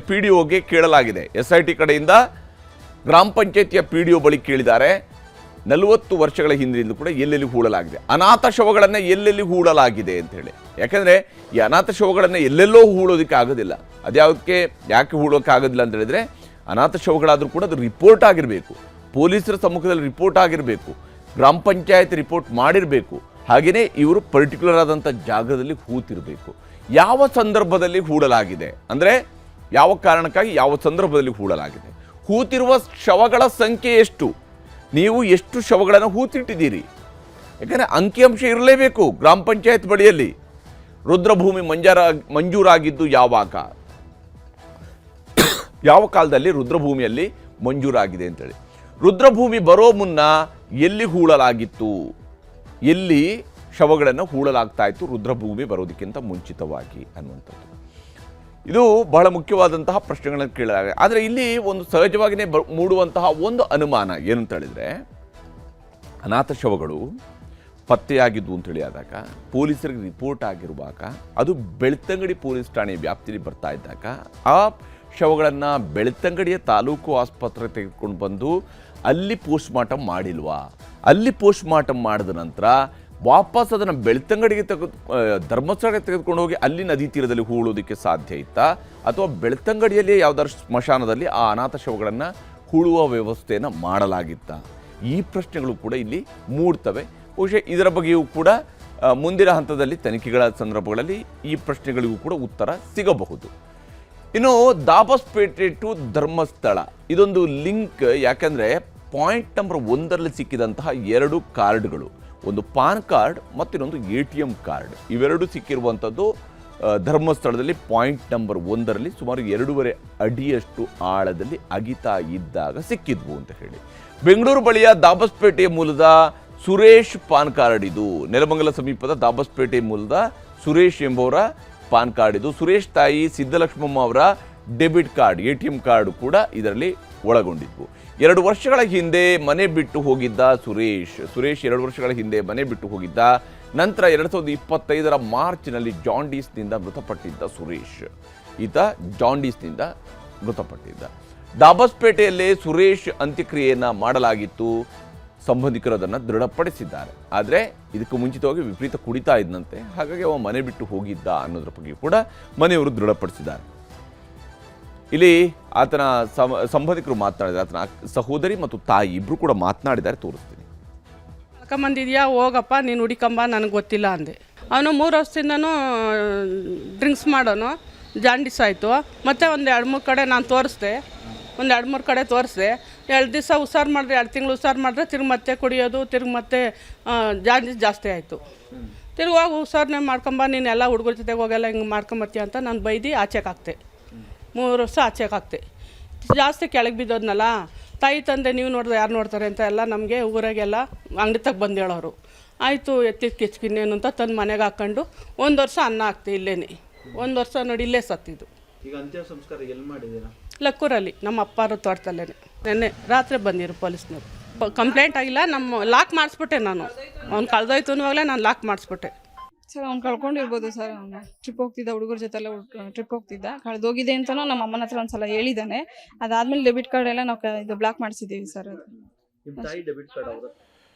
PDOಗೆ ಕೇಳಲಾಗಿದೆ. SIT ಕಡೆಯಿಂದ ಗ್ರಾಮ ಪಂಚಾಯಿತಿಯ PDO ಬಳಿ ಕೇಳಿದ್ದಾರೆ. 40 ವರ್ಷಗಳ ಹಿಂದಿನಿಂದಲೂ ಕೂಡ ಎಲ್ಲೆಲ್ಲಿ ಹೂಳಲಾಗಿದೆ, ಅನಾಥ ಶವಗಳನ್ನು ಎಲ್ಲೆಲ್ಲಿ ಹೂಳಲಾಗಿದೆ ಅಂತ ಹೇಳಿ. ಯಾಕಂದರೆ ಈ ಅನಾಥ ಶವಗಳನ್ನು ಎಲ್ಲೆಲ್ಲೋ ಹೂಳೋದಕ್ಕೆ ಆಗೋದಿಲ್ಲ. ಯಾಕೆ ಹೂಳೋಕ್ಕೆ ಆಗೋದಿಲ್ಲ ಅಂತ ಹೇಳಿದ್ರೆ, ಅನಾಥ ಶವಗಳಾದರೂ ಕೂಡ ಅದು ರಿಪೋರ್ಟ್ ಆಗಿರಬೇಕು, ಪೊಲೀಸರ ಸಮ್ಮುಖದಲ್ಲಿ ರಿಪೋರ್ಟ್ ಆಗಿರಬೇಕು, ಗ್ರಾಮ ಪಂಚಾಯತ್ ರಿಪೋರ್ಟ್ ಮಾಡಿರಬೇಕು. ಹಾಗೆಯೇ ಇವರು ಪರ್ಟಿಕ್ಯುಲರ್ ಆದಂಥ ಜಾಗದಲ್ಲಿ ಹೂತಿರಬೇಕು. ಯಾವ ಸಂದರ್ಭದಲ್ಲಿ ಹೂಳಲಾಗಿದೆ ಅಂದರೆ ಯಾವ ಕಾರಣಕ್ಕಾಗಿ ಯಾವ ಸಂದರ್ಭದಲ್ಲಿ ಹೂಳಲಾಗಿದೆ, ಹೂತಿರುವ ಶವಗಳ ಸಂಖ್ಯೆ ಎಷ್ಟು, ನೀವು ಎಷ್ಟು ಶವಗಳನ್ನು ಹೂತಿಟ್ಟಿದ್ದೀರಿ. ಯಾಕಂದರೆ ಅಂಕಿಅಂಶ ಇರಲೇಬೇಕು. ಗ್ರಾಮ ಪಂಚಾಯತ್ ಬಳಿಯಲ್ಲಿ ರುದ್ರಭೂಮಿ ಮಂಜೂರಾಗಿದ್ದು ಯಾವ ಕಾಲದಲ್ಲಿ ರುದ್ರಭೂಮಿಯಲ್ಲಿ ಮಂಜೂರಾಗಿದೆ ಅಂತೇಳಿ, ರುದ್ರಭೂಮಿ ಬರೋ ಮುನ್ನ ಎಲ್ಲಿ ಹೂಳಲಾಗಿತ್ತು, ಎಲ್ಲಿ ಶವಗಳನ್ನು ಹೂಳಲಾಗ್ತಾ ಇತ್ತು ರುದ್ರಭೂಮಿ ಬರೋದಕ್ಕಿಂತ ಮುಂಚಿತವಾಗಿ ಅನ್ನುವಂಥದ್ದು. ಇದು ಬಹಳ ಮುಖ್ಯವಾದಂತಹ ಪ್ರಶ್ನೆಗಳನ್ನು ಕೇಳಲಾಗಿದೆ. ಆದರೆ ಇಲ್ಲಿ ಒಂದು ಸಹಜವಾಗಿಯೇ ಮೂಡುವಂತಹ ಒಂದು ಅನುಮಾನ ಏನು ಅಂತ ಹೇಳಿದರೆ, ಅನಾಥ ಶವಗಳು ಪತ್ತೆಯಾಗಿದ್ದು ಅಂತೇಳಿ ಆದಾಗ, ಪೊಲೀಸರಿಗೆ ರಿಪೋರ್ಟ್ ಆಗಿರುವಾಗ, ಅದು ಬೆಳ್ತಂಗಡಿ ಪೊಲೀಸ್ ಠಾಣೆ ವ್ಯಾಪ್ತಿಯಲ್ಲಿ ಬರ್ತಾ ಇದ್ದಾಗ ಆ ಶವಗಳನ್ನು ಬೆಳ್ತಂಗಡಿಯ ತಾಲೂಕು ಆಸ್ಪತ್ರೆ ತೆಗೆದುಕೊಂಡು ಬಂದು ಅಲ್ಲಿ ಪೋಸ್ಟ್ಮಾರ್ಟಮ್ ಮಾಡಿಲ್ವಾ, ಅಲ್ಲಿ ಪೋಸ್ಟ್ಮಾರ್ಟಮ್ ಮಾಡಿದ ನಂತರ ವಾಪಸ್ ಅದನ್ನು ಬೆಳ್ತಂಗಡಿಗೆ ಧರ್ಮಸ್ಥಳಕ್ಕೆ ತೆಗೆದುಕೊಂಡು ಹೋಗಿ ಅಲ್ಲಿ ನದಿ ತೀರದಲ್ಲಿ ಹೂಳೋದಕ್ಕೆ ಸಾಧ್ಯ ಇತ್ತಾ, ಅಥವಾ ಬೆಳ್ತಂಗಡಿಯಲ್ಲಿ ಯಾವುದಾದ್ರು ಸ್ಮಶಾನದಲ್ಲಿ ಆ ಅನಾಥ ಶವಗಳನ್ನು ಹೂಳುವ ವ್ಯವಸ್ಥೆಯನ್ನು ಮಾಡಲಾಗಿತ್ತಾ, ಈ ಪ್ರಶ್ನೆಗಳು ಕೂಡ ಇಲ್ಲಿ ಮೂಡ್ತವೆ. ಬಹುಶಃ ಇದರ ಬಗ್ಗೆಯೂ ಕೂಡ ಮುಂದಿನ ಹಂತದಲ್ಲಿ ತನಿಖೆಗಳ ಸಂದರ್ಭಗಳಲ್ಲಿ ಈ ಪ್ರಶ್ನೆಗಳಿಗೂ ಕೂಡ ಉತ್ತರ ಸಿಗಬಹುದು. ಇನ್ನು ದಾಬಸ್ಪೇಟೆ ಟು ಧರ್ಮಸ್ಥಳ ಇದೊಂದು ಲಿಂಕ್. ಯಾಕಂದರೆ ಪಾಯಿಂಟ್ ನಂಬರ್ 1ರಲ್ಲಿ ಸಿಕ್ಕಿದಂತಹ 2 ಕಾರ್ಡ್ಗಳು, ಒಂದು ಪಾನ್ ಕಾರ್ಡ್ ಮತ್ತಿನ್ನೊಂದು ATM ಕಾರ್ಡ್, ಇವೆರಡು ಸಿಕ್ಕಿರುವಂಥದ್ದು ಧರ್ಮಸ್ಥಳದಲ್ಲಿ ಪಾಯಿಂಟ್ ನಂಬರ್ 1ರಲ್ಲಿ ಸುಮಾರು 2.5 ಅಡಿಯಷ್ಟು ಆಳದಲ್ಲಿ ಅಗಿತಾ ಇದ್ದಾಗ ಸಿಕ್ಕಿದ್ವು ಅಂತ ಹೇಳಿ. ಬೆಂಗಳೂರು ಬಳಿಯ ದಾಬಸ್ಪೇಟೆಯ ಮೂಲದ ಸುರೇಶ್ ಪಾನ್ ಕಾರ್ಡ್ ಇದು. ನೆಲಮಂಗಲ ಸಮೀಪದ ದಾಬಸ್ಪೇಟೆ ಮೂಲದ ಸುರೇಶ್ ಎಂಬುವರ ಪಾನ್ ಕಾರ್ಡ್ ಇದು. ಸುರೇಶ್ ತಾಯಿ ಸಿದ್ದಲಕ್ಷ್ಮಮ್ಮ ಅವರ ಡೆಬಿಟ್ ಕಾರ್ಡ್, ATM ಕಾರ್ಡ್ ಕೂಡ ಇದರಲ್ಲಿ ಒಳಗೊಂಡಿದ್ವು. 2 ವರ್ಷಗಳ ಹಿಂದೆ ಮನೆ ಬಿಟ್ಟು ಹೋಗಿದ್ದ ಸುರೇಶ್ 2 ವರ್ಷಗಳ ಹಿಂದೆ ಮನೆ ಬಿಟ್ಟು ಹೋಗಿದ್ದ. ನಂತರ 2025ರ ಮಾರ್ಚ್ನಲ್ಲಿ ಜಾಂಡೀಸ್ನಿಂದ ಮೃತಪಟ್ಟಿದ್ದ ಸುರೇಶ್, ಈತ ಜಾಂಡೀಸ್ನಿಂದ ಮೃತಪಟ್ಟಿದ್ದ. ದಾಬಸ್ಪೇಟೆಯಲ್ಲೇ ಸುರೇಶ್ ಅಂತ್ಯಕ್ರಿಯೆಯನ್ನು ಮಾಡಲಾಗಿತ್ತು. ಸಂಬಂಧಿಕರು ಅದನ್ನು ದೃಢಪಡಿಸಿದ್ದಾರೆ. ಆದರೆ ಇದಕ್ಕೂ ಮುಂಚಿತವಾಗಿ ವಿಪರೀತ ಕುಡಿತಾ ಇದ್ದಂತೆ, ಹಾಗಾಗಿ ಅವ ಮನೆ ಬಿಟ್ಟು ಹೋಗಿದ್ದ ಅನ್ನೋದ್ರ ಬಗ್ಗೆ ಕೂಡ ಮನೆಯವರು ದೃಢಪಡಿಸಿದ್ದಾರೆ. ಇಲ್ಲಿ ಆತನ ಸಂಬಂಧಿಕರು ಮಾತನಾಡಿದ್ದಾರೆ, ಆತನ ಸಹೋದರಿ ಮತ್ತು ತಾಯಿ ಇಬ್ಬರು ಕೂಡ ಮಾತನಾಡಿದ್ದಾರೆ, ತೋರಿಸ್ತೀನಿ. ಕರ್ಕೊಂಬಂದಿದ್ಯಾ, ಹೋಗಪ್ಪ ನೀನು ಹುಡಿಕಂಬ, ನನಗೆ ಗೊತ್ತಿಲ್ಲ ಅಂದೆ. ಅವನು 3 ವರ್ಷದಿಂದನೂ ಡ್ರಿಂಕ್ಸ್ ಮಾಡೋನು, ಜಾಂಡೀಸ್ ಆಯಿತು. ಮತ್ತು ಒಂದು 2-3 ಕಡೆ ನಾನು ತೋರಿಸ್ದೆ, 2-3 ಕಡೆ ತೋರಿಸ್ದೆ. 2 ದಿವಸ ಹುಷಾರು ಮಾಡಿದ್ರೆ, 2 ತಿಂಗಳು ಹುಷಾರು ಮಾಡಿದ್ರೆ ತಿರ್ಗಿ ಮತ್ತೆ ಕುಡಿಯೋದು, ತಿರ್ಗಿ ಮತ್ತೆ ಜಾಂಡೀಸ್ ಜಾಸ್ತಿ ಆಯಿತು. ತಿರ್ಗಿ ಹೋಗಿ ಹುಷಾರನ್ನೇ ಮಾಡ್ಕೊಂಬ, ನೀನು ಎಲ್ಲ ಹುಡುಗರ ಜೊತೆಗೆ ಹೋಗೆಲ್ಲ ಹಿಂಗೆ ಮಾಡ್ಕೊಂಬರ್ತೀಯ ಅಂತ ನಾನು ಬೈದು ಆಚೆಗೆ ಹಾಕ್ತೆ. 3 ವರ್ಷ ಆಚೆಗೆ ಹಾಕ್ತೆ. ಜಾಸ್ತಿ ಕೆಳಗೆ ಬಿದ್ದೋದ್ನಲ್ಲ, ತಾಯಿ ತಂದೆ ನೀವು ನೋಡಿದ್ರೆ ಯಾರು ನೋಡ್ತಾರೆ ಅಂತ ಎಲ್ಲ ನಮಗೆ ಊರಾಗೆಲ್ಲ ಅಂಗಡಿ ತಗ ಬಂದು ಹೇಳೋರು. ಆಯಿತು ಎತ್ತಿದ ಕಿಚ್ಕಿನ್ನೇನು ಅಂತ ತಂದು ಮನೆಗೆ ಹಾಕ್ಕೊಂಡು 1 ವರ್ಷ ಅನ್ನ ಹಾಕ್ತೆ ಇಲ್ಲೇನೆ. 1 ವರ್ಷ ನೋಡಿ ಇಲ್ಲೇ ಸತ್ತಿದ್ದು. ಈಗ ಅಂತ್ಯ ಸಂಸ್ಕಾರ ಎಲ್ಲಿ ಮಾಡಿದ್ದೀರಾ? ಲಕ್ಕೂರಲ್ಲಿ ನಮ್ಮ ಅಪ್ಪಾರು ತೋಟದಲ್ಲೇ. ನೆನ್ನೆ ರಾತ್ರಿ ಬಂದಿರು ಪೊಲೀಸ್ನವರು. ಕಂಪ್ಲೇಂಟ್ ಆಗಿಲ್ಲ, ನಮ್ಮ ಲಾಕ್ ಮಾಡಿಸ್ಬಿಟ್ಟೆ ನಾನು. ಅವ್ನು ಕಳೆದೋಯ್ತು ಅನ್ನುವಾಗಲೇ ನಾನು ಲಾಕ್ ಮಾಡಿಸ್ಬಿಟ್ಟೆ. ಸರ್ ಅವ್ನು ಕಳ್ಕೊಂಡಿರ್ಬೋದು ಸರ್. ಅವನು ಟ್ರಿಪ್ ಹೋಗ್ತಿದ್ದ, ಹುಡುಗರ ಜೊತೆಲ್ಲ ಟ್ರಿಪ್ ಹೋಗ್ತಿದ್ದ, ಕಳೆದೋಗಿದೆ ಅಂತಲೂ ನಮ್ಮ ಅಮ್ಮನ ಹತ್ರ ಒಂದ್ಸಲ ಹೇಳಿದ್ದಾನೆ. ಅದಾದಮೇಲೆ ಡೆಬಿಟ್ ಕಾರ್ಡ್ ಎಲ್ಲ ನಾವು ಇದು ಬ್ಲಾಕ್ ಮಾಡಿಸಿದ್ದೀವಿ ಸರ್. ಅದು ನಿಮ್ಮ ತಾಯಿ ಡೆಬಿಟ್ ಕಾರ್ಡ್ ಅವರು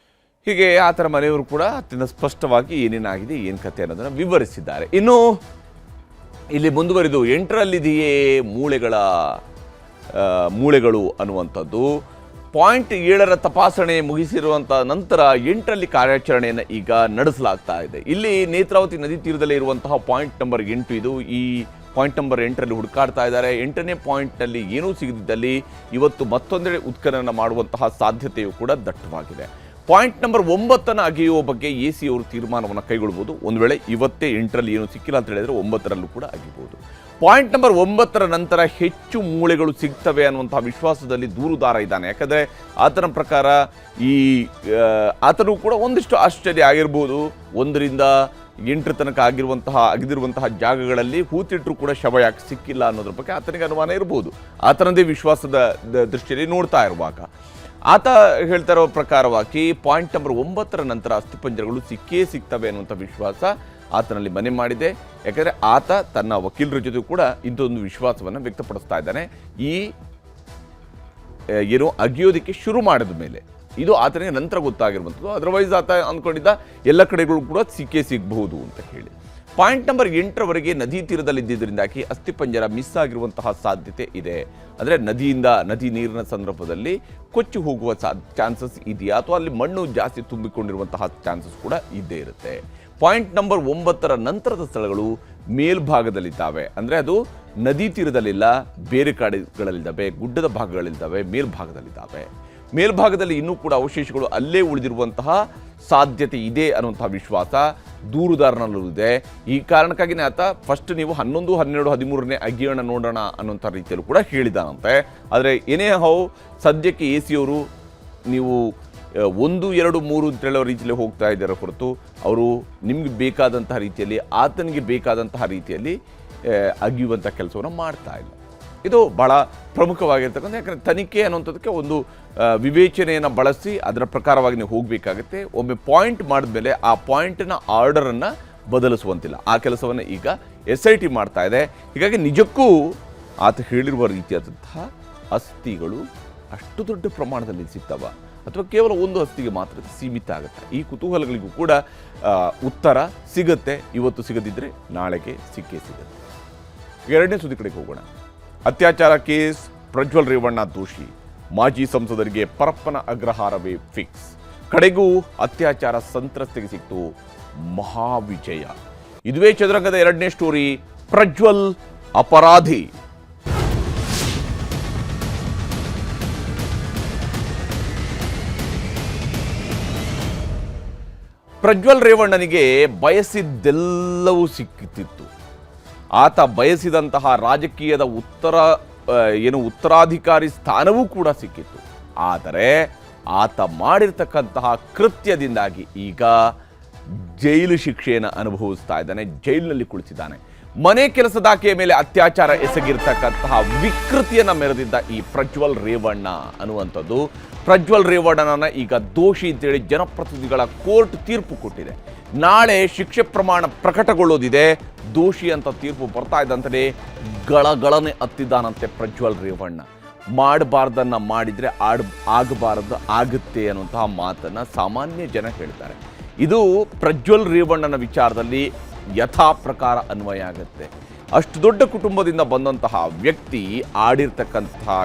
ಹೀಗೆ ಆತನ ಮನೆಯವರು ಕೂಡ ಅತ್ಯಂತ ಸ್ಪಷ್ಟವಾಗಿ ಏನೇನಾಗಿದೆ ಏನು ಕಥೆ ಅನ್ನೋದನ್ನು ವಿವರಿಸಿದ್ದಾರೆ. ಇನ್ನು ಇಲ್ಲಿ ಮುಂದುವರಿದು 8ರಲ್ಲಿದೆಯೇ ಮೂಳೆಗಳು ಅನ್ನುವಂಥದ್ದು. ಪಾಯಿಂಟ್ 7ರ ತಪಾಸಣೆ ಮುಗಿಸಿರುವಂಥ ನಂತರ 8ರಲ್ಲಿ ಕಾರ್ಯಾಚರಣೆಯನ್ನು ಈಗ ನಡೆಸಲಾಗ್ತಾ ಇದೆ. ಇಲ್ಲಿ ನೇತ್ರಾವತಿ ನದಿ ತೀರದಲ್ಲೇ ಇರುವಂತಹ ಪಾಯಿಂಟ್ ನಂಬರ್ 8 ಇದು. ಈ ಪಾಯಿಂಟ್ ನಂಬರ್ 8ರಲ್ಲಿ ಹುಡುಕಾಡ್ತಾ ಇದ್ದಾರೆ. 8ನೇ ಪಾಯಿಂಟ್ನಲ್ಲಿ ಏನೂ ಸಿಗದಿದ್ದಲ್ಲಿ ಇವತ್ತು ಮತ್ತೊಂದೆಡೆ ಉತ್ಖನನ ಮಾಡುವಂತಹ ಸಾಧ್ಯತೆಯೂ ಕೂಡ ದಟ್ಟವಾಗಿದೆ. ಪಾಯಿಂಟ್ ನಂಬರ್ 9ನ್ನು ಅಗೆಯುವ ಬಗ್ಗೆ AC ಅವರು ತೀರ್ಮಾನವನ್ನು ಕೈಗೊಳ್ಬೋದು. ಒಂದು ವೇಳೆ ಇವತ್ತೇ 8ರಲ್ಲಿ ಏನೂ ಸಿಕ್ಕಿಲ್ಲ ಅಂತ ಹೇಳಿದರೆ 9ರಲ್ಲೂ ಕೂಡ ಅಗಿಬೋದು. ಪಾಯಿಂಟ್ ನಂಬರ್ 9ರ ನಂತರ ಹೆಚ್ಚು ಮೂಳೆಗಳು ಸಿಗ್ತವೆ ಅನ್ನುವಂತಹ ವಿಶ್ವಾಸದಲ್ಲಿ ದೂರುದಾರ ಇದ್ದಾನೆ. ಯಾಕಂದರೆ ಆತನ ಪ್ರಕಾರ ಆತನು ಕೂಡ ಒಂದಿಷ್ಟು ಆಶ್ಚರ್ಯ ಆಗಿರ್ಬೋದು. 1ರಿಂದ 8 ತನಕ ಅಗಿದಿರುವಂತಹ ಜಾಗಗಳಲ್ಲಿ ಹೂತಿಟ್ಟರು ಕೂಡ ಶವ ಯಾಕೆ ಸಿಕ್ಕಿಲ್ಲ ಅನ್ನೋದ್ರ ಬಗ್ಗೆ ಆತನಿಗೆ ಅನುಮಾನ ಇರ್ಬೋದು. ಆತನದೇ ವಿಶ್ವಾಸದ ದೃಷ್ಟಿಯಲ್ಲಿ ನೋಡ್ತಾ ಇರುವಾಗ ಆತ ಹೇಳ್ತಾ ಇರೋ ಪ್ರಕಾರವಾಗಿ ಪಾಯಿಂಟ್ ನಂಬರ್ 9ರ ನಂತರ ಅಸ್ಥಿಪಂಜರಗಳು ಸಿಗ್ತವೆ ಅನ್ನುವಂಥ ವಿಶ್ವಾಸ ಆತನಲ್ಲಿ ಮನೆ ಮಾಡಿದೆ. ಯಾಕಂದರೆ ಆತ ತನ್ನ ವಕೀಲರ ಜೊತೆ ಕೂಡ ಇಂಥೊಂದು ವಿಶ್ವಾಸವನ್ನು ವ್ಯಕ್ತಪಡಿಸ್ತಾ ಇದ್ದಾನೆ. ಏನೋ ಅಗಿಯೋದಕ್ಕೆ ಶುರು ಮಾಡಿದ ಮೇಲೆ ಇದು ಆತನಿಗೆ ನಂತರ ಗೊತ್ತಾಗಿರುವಂಥದ್ದು. ಅದರ್ವೈಸ್ ಆತ ಅಂದ್ಕೊಂಡಿದ್ದ ಎಲ್ಲ ಕಡೆಗಳು ಕೂಡ ಸಿಗಬಹುದು ಅಂತ ಹೇಳಿ. ಪಾಯಿಂಟ್ ನಂಬರ್ 8ರವರೆಗೆ ನದಿ ತೀರದಲ್ಲಿದ್ದರಿಂದಾಗಿ ಅಸ್ಥಿಪಂಜರ ಮಿಸ್ ಆಗಿರುವಂತಹ ಸಾಧ್ಯತೆ ಇದೆ. ಅಂದರೆ ನದಿ ನೀರಿನ ಸಂದರ್ಭದಲ್ಲಿ ಕೊಚ್ಚಿ ಹೋಗುವ ಚಾನ್ಸಸ್ ಇದೆಯಾ, ಅಥವಾ ಅಲ್ಲಿ ಮಣ್ಣು ಜಾಸ್ತಿ ತುಂಬಿಕೊಂಡಿರುವಂತಹ ಚಾನ್ಸಸ್ ಕೂಡ ಇದ್ದೇ ಇರುತ್ತೆ. ಪಾಯಿಂಟ್ ನಂಬರ್ 9ರ ನಂತರದ ಸ್ಥಳಗಳು ಮೇಲ್ಭಾಗದಲ್ಲಿದ್ದಾವೆ. ಅಂದರೆ ಅದು ನದಿ ತೀರದಲ್ಲಿಲ್ಲ, ಬೇರೆ ಕಡೆಗಳಲ್ಲಿದ್ದಾವೆ, ಗುಡ್ಡದ ಭಾಗಗಳಿದ್ದಾವೆ, ಮೇಲ್ಭಾಗದಲ್ಲಿ ಇನ್ನೂ ಕೂಡ ಅವಶೇಷಗಳು ಅಲ್ಲೇ ಉಳಿದಿರುವಂತಹ ಸಾಧ್ಯತೆ ಇದೆ ಅನ್ನುವಂತಹ ವಿಶ್ವಾಸ ದೂರುದಾರನಲ್ಲೂ ಇದೆ. ಈ ಕಾರಣಕ್ಕಾಗಿಯೇ ಆತ ಫಸ್ಟ್ ನೀವು 11, 12, 13ನೇ ಅಗಿಯೋಣ ನೋಡೋಣ ಅನ್ನೋಂಥ ರೀತಿಯಲ್ಲೂ ಕೂಡ ಹೇಳಿದಾನಂತೆ. ಆದರೆ ಏನೇ ಸದ್ಯಕ್ಕೆ AC ಅವರು ನೀವು 1, 2, 3 ಅಂತ ಹೇಳೋ ರೀತಿಯಲ್ಲಿ ಹೋಗ್ತಾ ಇದ್ದಾರೆ ಹೊರತು ಅವರು ನಿಮ್ಗೆ ಬೇಕಾದಂತಹ ರೀತಿಯಲ್ಲಿ, ಆತನಿಗೆ ಬೇಕಾದಂತಹ ರೀತಿಯಲ್ಲಿ ಅಗಿಯುವಂಥ ಕೆಲಸವನ್ನು ಮಾಡ್ತಾ ಇಲ್ಲ. ಇದು ಭಾಳ ಪ್ರಮುಖವಾಗಿರ್ತಕ್ಕಂಥ, ಯಾಕಂದರೆ ತನಿಖೆ ಅನ್ನುವಂಥದ್ದಕ್ಕೆ ಒಂದು ವಿವೇಚನೆಯನ್ನು ಬಳಸಿ ಅದರ ಪ್ರಕಾರವಾಗಿ ನೀವು ಹೋಗಬೇಕಾಗುತ್ತೆ. ಒಮ್ಮೆ ಪಾಯಿಂಟ್ ಮಾಡಿದ್ಮೇಲೆ ಆ ಪಾಯಿಂಟ್ನ ಆರ್ಡರನ್ನು ಬದಲಿಸುವಂತಿಲ್ಲ. ಆ ಕೆಲಸವನ್ನು ಈಗ SIT ಮಾಡ್ತಾ ಇದೆ. ಹೀಗಾಗಿ ನಿಜಕ್ಕೂ ಆತ ಹೇಳಿರುವ ರೀತಿಯಾದಂತಹ ಅಸ್ಥಿಗಳು ಅಷ್ಟು ದೊಡ್ಡ ಪ್ರಮಾಣದಲ್ಲಿ ಸಿಗ್ತವ ಅಥವಾ ಕೇವಲ ಒಂದು ಅಸ್ಥಿಗೆ ಮಾತ್ರ ಸೀಮಿತ ಆಗುತ್ತೆ? ಈ ಕುತೂಹಲಗಳಿಗೂ ಕೂಡ ಉತ್ತರ ಸಿಗುತ್ತೆ. ಇವತ್ತು ಸಿಗದಿದ್ದರೆ ನಾಳೆಗೆ ಸಿಕ್ಕೇ ಸಿಗುತ್ತೆ. 2ನೇ ಸುದ್ದಿ ಕಡೆಗೆ ಹೋಗೋಣ. ಅತ್ಯಾಚಾರ ಕೇಸ್, ಪ್ರಜ್ವಲ್ ರೇವಣ್ಣ ದೋಷಿ, ಮಾಜಿ ಸಂಸದರಿಗೆ ಪರಪ್ಪನ ಅಗ್ರಹಾರವೇ ಫಿಕ್ಸ್. ಕಡೆಗೂ ಅತ್ಯಾಚಾರ ಸಂತ್ರಸ್ತೆಗೆ ಸಿಕ್ತು ಮಹಾವಿಜಯ. ಇದುವೇ ಚದುರಂಗದ 2ನೇ ಸ್ಟೋರಿ, ಪ್ರಜ್ವಲ್ ಅಪರಾಧಿ. ಪ್ರಜ್ವಲ್ ರೇವಣ್ಣನಿಗೆ ಬಯಸಿದ್ದೆಲ್ಲವೂ ಸಿಕ್ಕಿತ್ತು. ಆತ ಬಯಸಿದಂತಹ ರಾಜಕೀಯದ ಉತ್ತರಾಧಿಕಾರಿ ಸ್ಥಾನವೂ ಕೂಡ ಸಿಕ್ಕಿತ್ತು. ಆದರೆ ಆತ ಮಾಡಿರ್ತಕ್ಕಂತಹ ಕೃತ್ಯದಿಂದಾಗಿ ಈಗ ಜೈಲು ಶಿಕ್ಷೆಯನ್ನು ಅನುಭವಿಸ್ತಾ ಇದ್ದಾನೆ, ಜೈಲಿನಲ್ಲಿ ಕುಳಿತಿದ್ದಾನೆ. ಮನೆ ಕೆಲಸದಾಕೆಯ ಮೇಲೆ ಅತ್ಯಾಚಾರ ಎಸಗಿರ್ತಕ್ಕಂತಹ ವಿಕೃತಿಯನ್ನು ಮೆರೆದಿದ್ದ ಈ ಪ್ರಜ್ವಲ್ ರೇವಣ್ಣ ಅನ್ನುವಂಥದ್ದು, ಪ್ರಜ್ವಲ್ ರೇವಣ್ಣನ ಈಗ ದೋಷಿ ಅಂತೇಳಿ ಜನಪ್ರತಿನಿಧಿಗಳ ಕೋರ್ಟ್ ತೀರ್ಪು ಕೊಟ್ಟಿದೆ. ನಾಳೆ ಶಿಕ್ಷೆ ಪ್ರಮಾಣ ಪ್ರಕಟಗೊಳ್ಳೋದಿದೆ. ದೋಷಿ ಅಂತ ತೀರ್ಪು ಬರ್ತಾ ಇದ್ದಂತಲೇ ಗಳಗಳನೆ ಹತ್ತಿದ್ದಾನಂತೆ ಪ್ರಜ್ವಲ್ ರೇವಣ್ಣ. ಮಾಡಬಾರ್ದನ್ನು ಮಾಡಿದರೆ ಆಗಬಾರದು ಆಗುತ್ತೆ ಅನ್ನುವಂತಹ ಮಾತನ್ನು ಸಾಮಾನ್ಯ ಜನ ಹೇಳ್ತಾರೆ. ಇದು ಪ್ರಜ್ವಲ್ ರೇವಣ್ಣನ ವಿಚಾರದಲ್ಲಿ ಯಥಾ ಪ್ರಕಾರ ಅನ್ವಯ ಆಗುತ್ತೆ. ಅಷ್ಟು ದೊಡ್ಡ ಕುಟುಂಬದಿಂದ ಬಂದಂತಹ ವ್ಯಕ್ತಿ ಮಾಡಿರ್ತಕ್ಕಂತಹ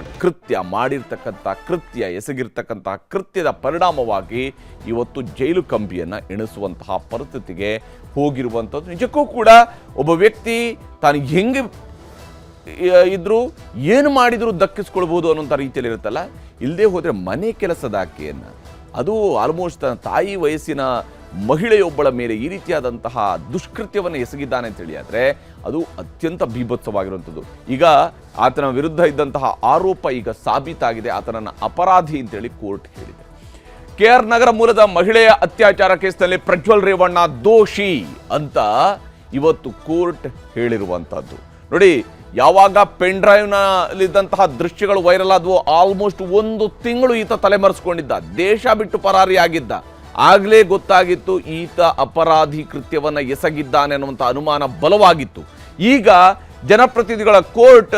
ಕೃತ್ಯ ಎಸಗಿರ್ತಕ್ಕಂತಹ ಕೃತ್ಯದ ಪರಿಣಾಮವಾಗಿ ಇವತ್ತು ಜೈಲು ಕಂಬಿಯನ್ನು ಎಣಿಸುವಂತಹ ಪರಿಸ್ಥಿತಿಗೆ ಹೋಗಿರುವಂಥದ್ದು. ನಿಜಕ್ಕೂ ಕೂಡ ಒಬ್ಬ ವ್ಯಕ್ತಿ ತಾನು ಹೆಂಗೆ ಇದ್ರೂ ಏನು ಮಾಡಿದರೂ ದಕ್ಕಿಸ್ಕೊಳ್ಬೋದು ಅನ್ನೋಂಥ ರೀತಿಯಲ್ಲಿ ಇರುತ್ತಲ್ಲ. ಇಲ್ಲದೆ ಹೋದರೆ ಮನೆ ಕೆಲಸದ ಆಕೆಯನ್ನು, ಅದು ಆಲ್ಮೋಸ್ಟ್ ತನ್ನ ತಾಯಿ ವಯಸ್ಸಿನ ಮಹಿಳೆಯೊಬ್ಬಳ ಮೇಲೆ ಈ ರೀತಿಯಾದಂತಹ ದುಷ್ಕೃತ್ಯವನ್ನು ಎಸಗಿದ್ದಾನೆ ಅಂತೇಳಿ ಆದರೆ ಅದು ಅತ್ಯಂತ ಬೀಭತ್ಸವಾಗಿರುವಂಥದ್ದು. ಈಗ ಆತನ ವಿರುದ್ಧ ಇದ್ದಂತಹ ಆರೋಪ ಈಗ ಸಾಬೀತಾಗಿದೆ, ಆತನನ್ನು ಅಪರಾಧಿ ಅಂತೇಳಿ ಕೋರ್ಟ್ ಹೇಳಿದೆ. KR ನಗರ ಮೂಲದ ಮಹಿಳೆಯ ಅತ್ಯಾಚಾರ ಕೇಸ್ನಲ್ಲಿ ಪ್ರಜ್ವಲ್ ರೇವಣ್ಣ ದೋಷಿ ಅಂತ ಇವತ್ತು ಕೋರ್ಟ್ ಹೇಳಿರುವಂಥದ್ದು. ನೋಡಿ, ಯಾವಾಗ ಪೆನ್ ಡ್ರೈವ್ನಲ್ಲಿದ್ದಂತಹ ದೃಶ್ಯಗಳು ವೈರಲ್ ಆದವು, ಆಲ್ಮೋಸ್ಟ್ 1 ತಿಂಗಳು ಈತ ತಲೆಮರೆಸ್ಕೊಂಡಿದ್ದ, ದೇಶ ಬಿಟ್ಟು ಪರಾರಿಯಾಗಿದ್ದ. ಆಗಲೇ ಗೊತ್ತಾಗಿತ್ತು ಈತ ಅಪರಾಧಿ ಕೃತ್ಯವನ್ನು ಎಸಗಿದ್ದಾನೆ ಅನ್ನುವಂಥ ಅನುಮಾನ ಬಲವಾಗಿತ್ತು. ಈಗ ಜನಪ್ರತಿನಿಧಿಗಳ ಕೋರ್ಟ್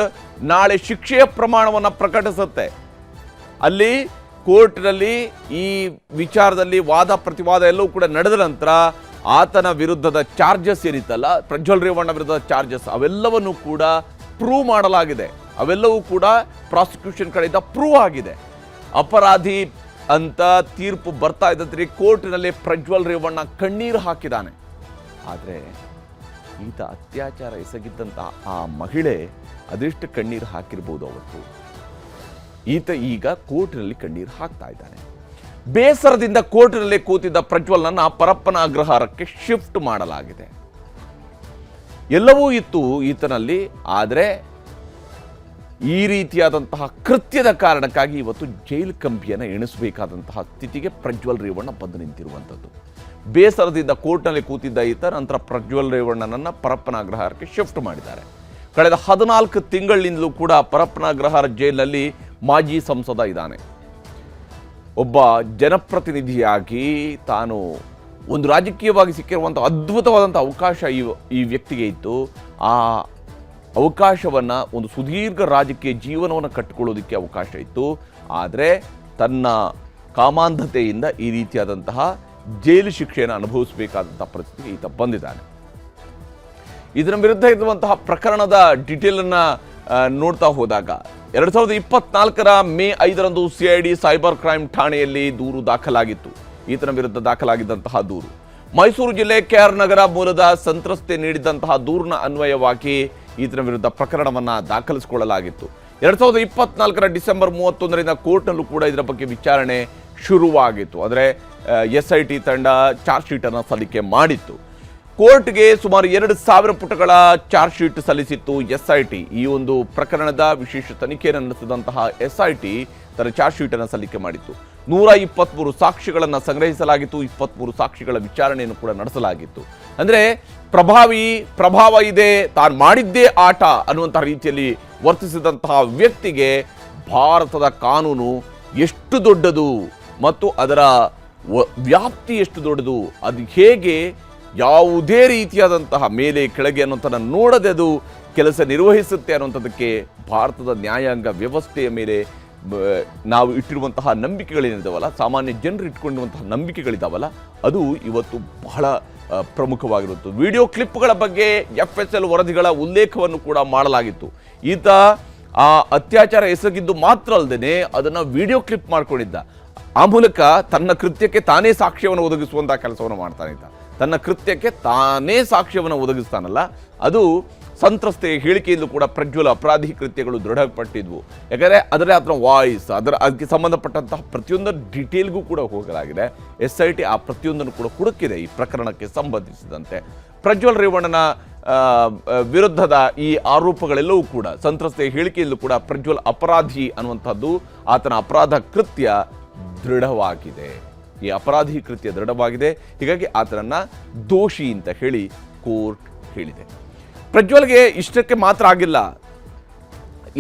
ನಾಳೆ ಶಿಕ್ಷೆಯ ಪ್ರಮಾಣವನ್ನು ಪ್ರಕಟಿಸುತ್ತೆ. ಅಲ್ಲಿ ಕೋರ್ಟ್ನಲ್ಲಿ ಈ ವಿಚಾರದಲ್ಲಿ ವಾದ ಪ್ರತಿವಾದ ಎಲ್ಲವೂ ಕೂಡ ನಡೆದ ನಂತರ ಆತನ ವಿರುದ್ಧದ ಚಾರ್ಜಸ್ ಏನಿತ್ತಲ್ಲ, ಪ್ರಜ್ವಲ್ ರೇವಣ್ಣ ವಿರುದ್ಧದ ಚಾರ್ಜಸ್, ಅವೆಲ್ಲವನ್ನು ಕೂಡ ಪ್ರೂವ್ ಮಾಡಲಾಗಿದೆ. ಅವೆಲ್ಲವೂ ಕೂಡ ಪ್ರಾಸಿಕ್ಯೂಷನ್ ಕಡೆಯಿಂದ ಪ್ರೂವ್ ಆಗಿದೆ. ಅಪರಾಧಿ ಅಂತ ತೀರ್ಪು ಬರ್ತಾ ಇದ್ದಂತೆ ಕೋರ್ಟ್ನಲ್ಲಿ ಪ್ರಜ್ವಲ್ ರೇವಣ್ಣ ಕಣ್ಣೀರು ಹಾಕಿದ್ದಾನೆ. ಆದರೆ ಈತ ಅತ್ಯಾಚಾರ ಎಸಗಿದ್ದಂತಹ ಆ ಮಹಿಳೆ ಅದೆಷ್ಟು ಕಣ್ಣೀರು ಹಾಕಿರ್ಬೋದು ಅವತ್ತು. ಈತ ಈಗ ಕೋರ್ಟ್ನಲ್ಲಿ ಕಣ್ಣೀರು ಹಾಕ್ತಾ ಇದ್ದಾನೆ. ಬೇಸರದಿಂದ ಕೋರ್ಟ್ನಲ್ಲಿ ಕೂತಿದ್ದ ಪ್ರಜ್ವಲ್ನನ್ನ ಪರಪ್ಪನ ಅಗ್ರಹಾರಕ್ಕೆ ಶಿಫ್ಟ್ ಮಾಡಲಾಗಿದೆ. ಎಲ್ಲವೂ ಇತ್ತು ಈತನಲ್ಲಿ, ಆದರೆ ಈ ರೀತಿಯಾದಂತಹ ಕೃತ್ಯದ ಕಾರಣಕ್ಕಾಗಿ ಇವತ್ತು ಜೈಲು ಕಂಬಿಯನ್ನು ಎಣಿಸಬೇಕಾದಂತಹ ಸ್ಥಿತಿಗೆ ಪ್ರಜ್ವಲ್ ರೇವಣ್ಣ ಬಂದು ನಿಂತಿರುವಂಥದ್ದು. ಬೇಸರದಿಂದ ಕೋರ್ಟ್ನಲ್ಲಿ ಕೂತಿದ್ದ ಈತ ನಂತರ ಪ್ರಜ್ವಲ್ ರೇವಣ್ಣನನ್ನು ಪರಪ್ಪನ ಅಗ್ರಹಾರಕ್ಕೆ ಶಿಫ್ಟ್ ಮಾಡಿದ್ದಾರೆ. ಕಳೆದ 14 ತಿಂಗಳಿನಿಂದಲೂ ಕೂಡ ಪರಪ್ಪನ ಅಗ್ರಹಾರ ಜೈಲಿನಲ್ಲಿ ಮಾಜಿ ಸಂಸದ ಇದ್ದಾನೆ. ಒಬ್ಬ ಜನಪ್ರತಿನಿಧಿಯಾಗಿ ತಾನು ಒಂದು ರಾಜಕೀಯವಾಗಿ ಸಿಕ್ಕಿರುವಂಥ ಅದ್ಭುತವಾದಂಥ ಅವಕಾಶ ಈ ವ್ಯಕ್ತಿಗೆ ಇತ್ತು. ಆ ಅವಕಾಶವನ್ನು, ಒಂದು ಸುದೀರ್ಘ ರಾಜಕೀಯ ಜೀವನವನ್ನು ಕಟ್ಟಿಕೊಳ್ಳೋದಕ್ಕೆ ಅವಕಾಶ ಇತ್ತು. ಆದರೆ ತನ್ನ ಕಾಮಾಂಧತೆಯಿಂದ ಈ ರೀತಿಯಾದಂತಹ ಜೈಲು ಶಿಕ್ಷೆಯನ್ನು ಅನುಭವಿಸಬೇಕಾದಂಥ ಪರಿಸ್ಥಿತಿಗೆ ಈತ ಬಂದಿದ್ದಾನೆ. ಇದರ ವಿರುದ್ಧ ಇರುವಂತಹ ಪ್ರಕರಣದ ಡೀಟೇಲನ್ನು ನೋಡ್ತಾ ಹೋದಾಗ 2024 ಮೇ 5ರಂದು CID ಸೈಬರ್ ಕ್ರೈಮ್ ಠಾಣೆಯಲ್ಲಿ ದೂರು ದಾಖಲಾಗಿತ್ತು. ಈತನ ವಿರುದ್ಧ ದಾಖಲಾಗಿದ್ದಂತಹ ದೂರು ಮೈಸೂರು ಜಿಲ್ಲೆ KR ನಗರ ಮೂಲದ ಸಂತ್ರಸ್ತೆ ನೀಡಿದಂತಹ ದೂರಿನ ಅನ್ವಯವಾಗಿ ಈತನ ವಿರುದ್ಧ ಪ್ರಕರಣವನ್ನು ದಾಖಲಿಸಿಕೊಳ್ಳಲಾಗಿತ್ತು. 2024 ಡಿಸೆಂಬರ್ 31ರಿಂದ ಕೋರ್ಟ್ನಲ್ಲೂ ಕೂಡ ಇದರ ಬಗ್ಗೆ ವಿಚಾರಣೆ ಶುರುವಾಗಿತ್ತು. ಅಂದರೆ SIT ತಂಡ ಚಾರ್ಜ್ ಶೀಟನ್ನು ಸಲ್ಲಿಕೆ ಮಾಡಿತ್ತು. ಕೋರ್ಟ್ಗೆ ಸುಮಾರು 2,000 ಪುಟಗಳ ಚಾರ್ಜ್ ಶೀಟ್ ಸಲ್ಲಿಸಿತ್ತು SIT. ಈ ಒಂದು ಪ್ರಕರಣದ ವಿಶೇಷ ತನಿಖೆಯನ್ನು ನಡೆಸಿದಂತಹ SIT ತನ್ನ ಚಾರ್ಜ್ ಶೀಟನ್ನು ಸಲ್ಲಿಕೆ ಮಾಡಿತ್ತು. 123 ಸಾಕ್ಷಿಗಳನ್ನು ಸಂಗ್ರಹಿಸಲಾಗಿತ್ತು. 23 ಸಾಕ್ಷಿಗಳ ವಿಚಾರಣೆಯನ್ನು ಕೂಡ ನಡೆಸಲಾಗಿತ್ತು. ಅಂದರೆ ಪ್ರಭಾವ ಇದೆ, ತಾನು ಮಾಡಿದ್ದೇ ಆಟ ಅನ್ನುವಂಥ ರೀತಿಯಲ್ಲಿ ವರ್ತಿಸಿದಂತಹ ವ್ಯಕ್ತಿಗೆ ಭಾರತದ ಕಾನೂನು ಎಷ್ಟು ದೊಡ್ಡದು ಮತ್ತು ಅದರ ವ್ಯಾಪ್ತಿ ಎಷ್ಟು ದೊಡ್ಡದು, ಅದು ಹೇಗೆ ಯಾವುದೇ ರೀತಿಯಾದಂತಹ ಮೇಲೆ ಕೆಳಗೆ ಅನ್ನೋಂಥನ್ನು ನೋಡದೆ ಅದು ಕೆಲಸ ನಿರ್ವಹಿಸುತ್ತೆ ಅನ್ನುವಂಥದ್ದಕ್ಕೆ ಭಾರತದ ನ್ಯಾಯಾಂಗ ವ್ಯವಸ್ಥೆಯ ಮೇಲೆ ನಾವು ಇಟ್ಟಿರುವಂತಹ ನಂಬಿಕೆಗಳೇನಿದಾವಲ್ಲ, ಸಾಮಾನ್ಯ ಜನರು ಇಟ್ಕೊಂಡಿರುವಂತಹ ನಂಬಿಕೆಗಳಿದಾವಲ್ಲ, ಅದು ಇವತ್ತು ಬಹಳ ಪ್ರಮುಖವಾಗಿರುತ್ತದೆ. ವಿಡಿಯೋ ಕ್ಲಿಪ್ಗಳ ಬಗ್ಗೆ FSL ವರದಿಗಳ ಉಲ್ಲೇಖವನ್ನು ಕೂಡ ಮಾಡಲಾಗಿತ್ತು. ಈತ ಆ ಅತ್ಯಾಚಾರ ಎಸಗಿದ್ದು ಮಾತ್ರ ಅಲ್ಲದೆ ಅದನ್ನು ವಿಡಿಯೋ ಕ್ಲಿಪ್ ಮಾಡ್ಕೊಂಡಿದ್ದ. ಆ ಮೂಲಕ ತನ್ನ ಕೃತ್ಯಕ್ಕೆ ತಾನೇ ಸಾಕ್ಷ್ಯವನ್ನು ಒದಗಿಸುವಂತಹ ಕೆಲಸವನ್ನು ಮಾಡ್ತಾನೆ. ತನ್ನ ಕೃತ್ಯಕ್ಕೆ ತಾನೇ ಸಾಕ್ಷ್ಯವನ್ನು ಒದಗಿಸ್ತಾನಲ್ಲ, ಅದು ಸಂತ್ರಸ್ತೆಯ ಹೇಳಿಕೆಯಲ್ಲೂ ಕೂಡ ಪ್ರಜ್ವಲ್ ಅಪರಾಧಿ ಕೃತ್ಯಗಳು ದೃಢಪಟ್ಟಿದ್ವು. ಯಾಕಂದರೆ ಅದರಲ್ಲಿ ಅದರ ವಾಯ್ಸ್, ಅದಕ್ಕೆ ಸಂಬಂಧಪಟ್ಟಂತಹ ಪ್ರತಿಯೊಂದು ಡೀಟೇಲ್ಗೂ ಕೂಡ ಹೋಗಲಾಗಿದೆ. SIT ಆ ಪ್ರತಿಯೊಂದನ್ನು ಕೂಡ ಹುಡುಕಿದೆ ಈ ಪ್ರಕರಣಕ್ಕೆ ಸಂಬಂಧಿಸಿದಂತೆ. ಪ್ರಜ್ವಲ್ ರೇವಣ್ಣನ ವಿರುದ್ಧದ ಈ ಆರೋಪಗಳೆಲ್ಲವೂ ಕೂಡ ಸಂತ್ರಸ್ತೆಯ ಹೇಳಿಕೆಯಲ್ಲೂ ಕೂಡ ಪ್ರಜ್ವಲ್ ಅಪರಾಧಿ ಅನ್ನುವಂಥದ್ದು, ಆತನ ಅಪರಾಧ ಕೃತ್ಯ ದೃಢವಾಗಿದೆ. ಈ ಅಪರಾಧಿ ಕೃತ್ಯ ದೃಢವಾಗಿದೆ. ಹೀಗಾಗಿ ಆತನನ್ನು ದೋಷಿ ಅಂತ ಹೇಳಿ ಕೋರ್ಟ್ ಹೇಳಿದೆ. ಪ್ರಜ್ವಲ್ಗೆ ಇಷ್ಟಕ್ಕೆ ಮಾತ್ರ ಆಗಿಲ್ಲ,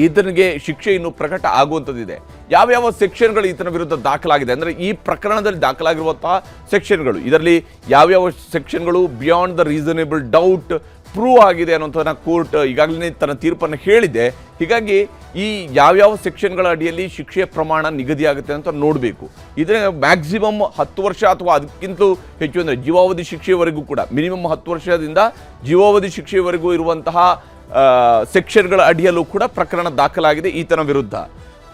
ಈತನಿಗೆ ಶಿಕ್ಷೆ ಇನ್ನು ಪ್ರಕಟ ಆಗುವಂಥದ್ದಿದೆ. ಯಾವ್ಯಾವ ಸೆಕ್ಷನ್ಗಳು ಈತನ ವಿರುದ್ಧ ದಾಖಲಾಗಿದೆ ಅಂದರೆ ಈ ಪ್ರಕರಣದಲ್ಲಿ ದಾಖಲಾಗಿರುವಂತಹ ಸೆಕ್ಷನ್ಗಳು, ಇದರಲ್ಲಿ ಯಾವ್ಯಾವ ಸೆಕ್ಷನ್ಗಳು beyond the reasonable doubt prove ಆಗಿದೆ ಅನ್ನೋಂಥದ್ದನ್ನ ಕೋರ್ಟ್ ಈಗಾಗಲೇ ತನ್ನ ತೀರ್ಪನ್ನು ಹೇಳಿದೆ. ಹೀಗಾಗಿ ಈ ಯಾವ್ಯಾವ ಸೆಕ್ಷನ್ಗಳ ಅಡಿಯಲ್ಲಿ ಶಿಕ್ಷೆಯ ಪ್ರಮಾಣ ನಿಗದಿಯಾಗುತ್ತೆ ಅಂತ ನೋಡಬೇಕು. ಇದರ ಮ್ಯಾಕ್ಸಿಮಮ್ 10 ವರ್ಷ ಅಥವಾ ಅದಕ್ಕಿಂತಲೂ ಹೆಚ್ಚು ಅಂದರೆ ಜೀವಾವಧಿ ಶಿಕ್ಷೆಯವರೆಗೂ ಕೂಡ, ಮಿನಿಮಮ್ 10 ವರ್ಷದಿಂದ ಜೀವಾವಧಿ ಶಿಕ್ಷೆಯವರೆಗೂ ಇರುವಂತಹ ಸೆಕ್ಷನ್ಗಳ ಅಡಿಯಲ್ಲೂ ಕೂಡ ಪ್ರಕರಣ ದಾಖಲಾಗಿದೆ ಈತನ ವಿರುದ್ಧ.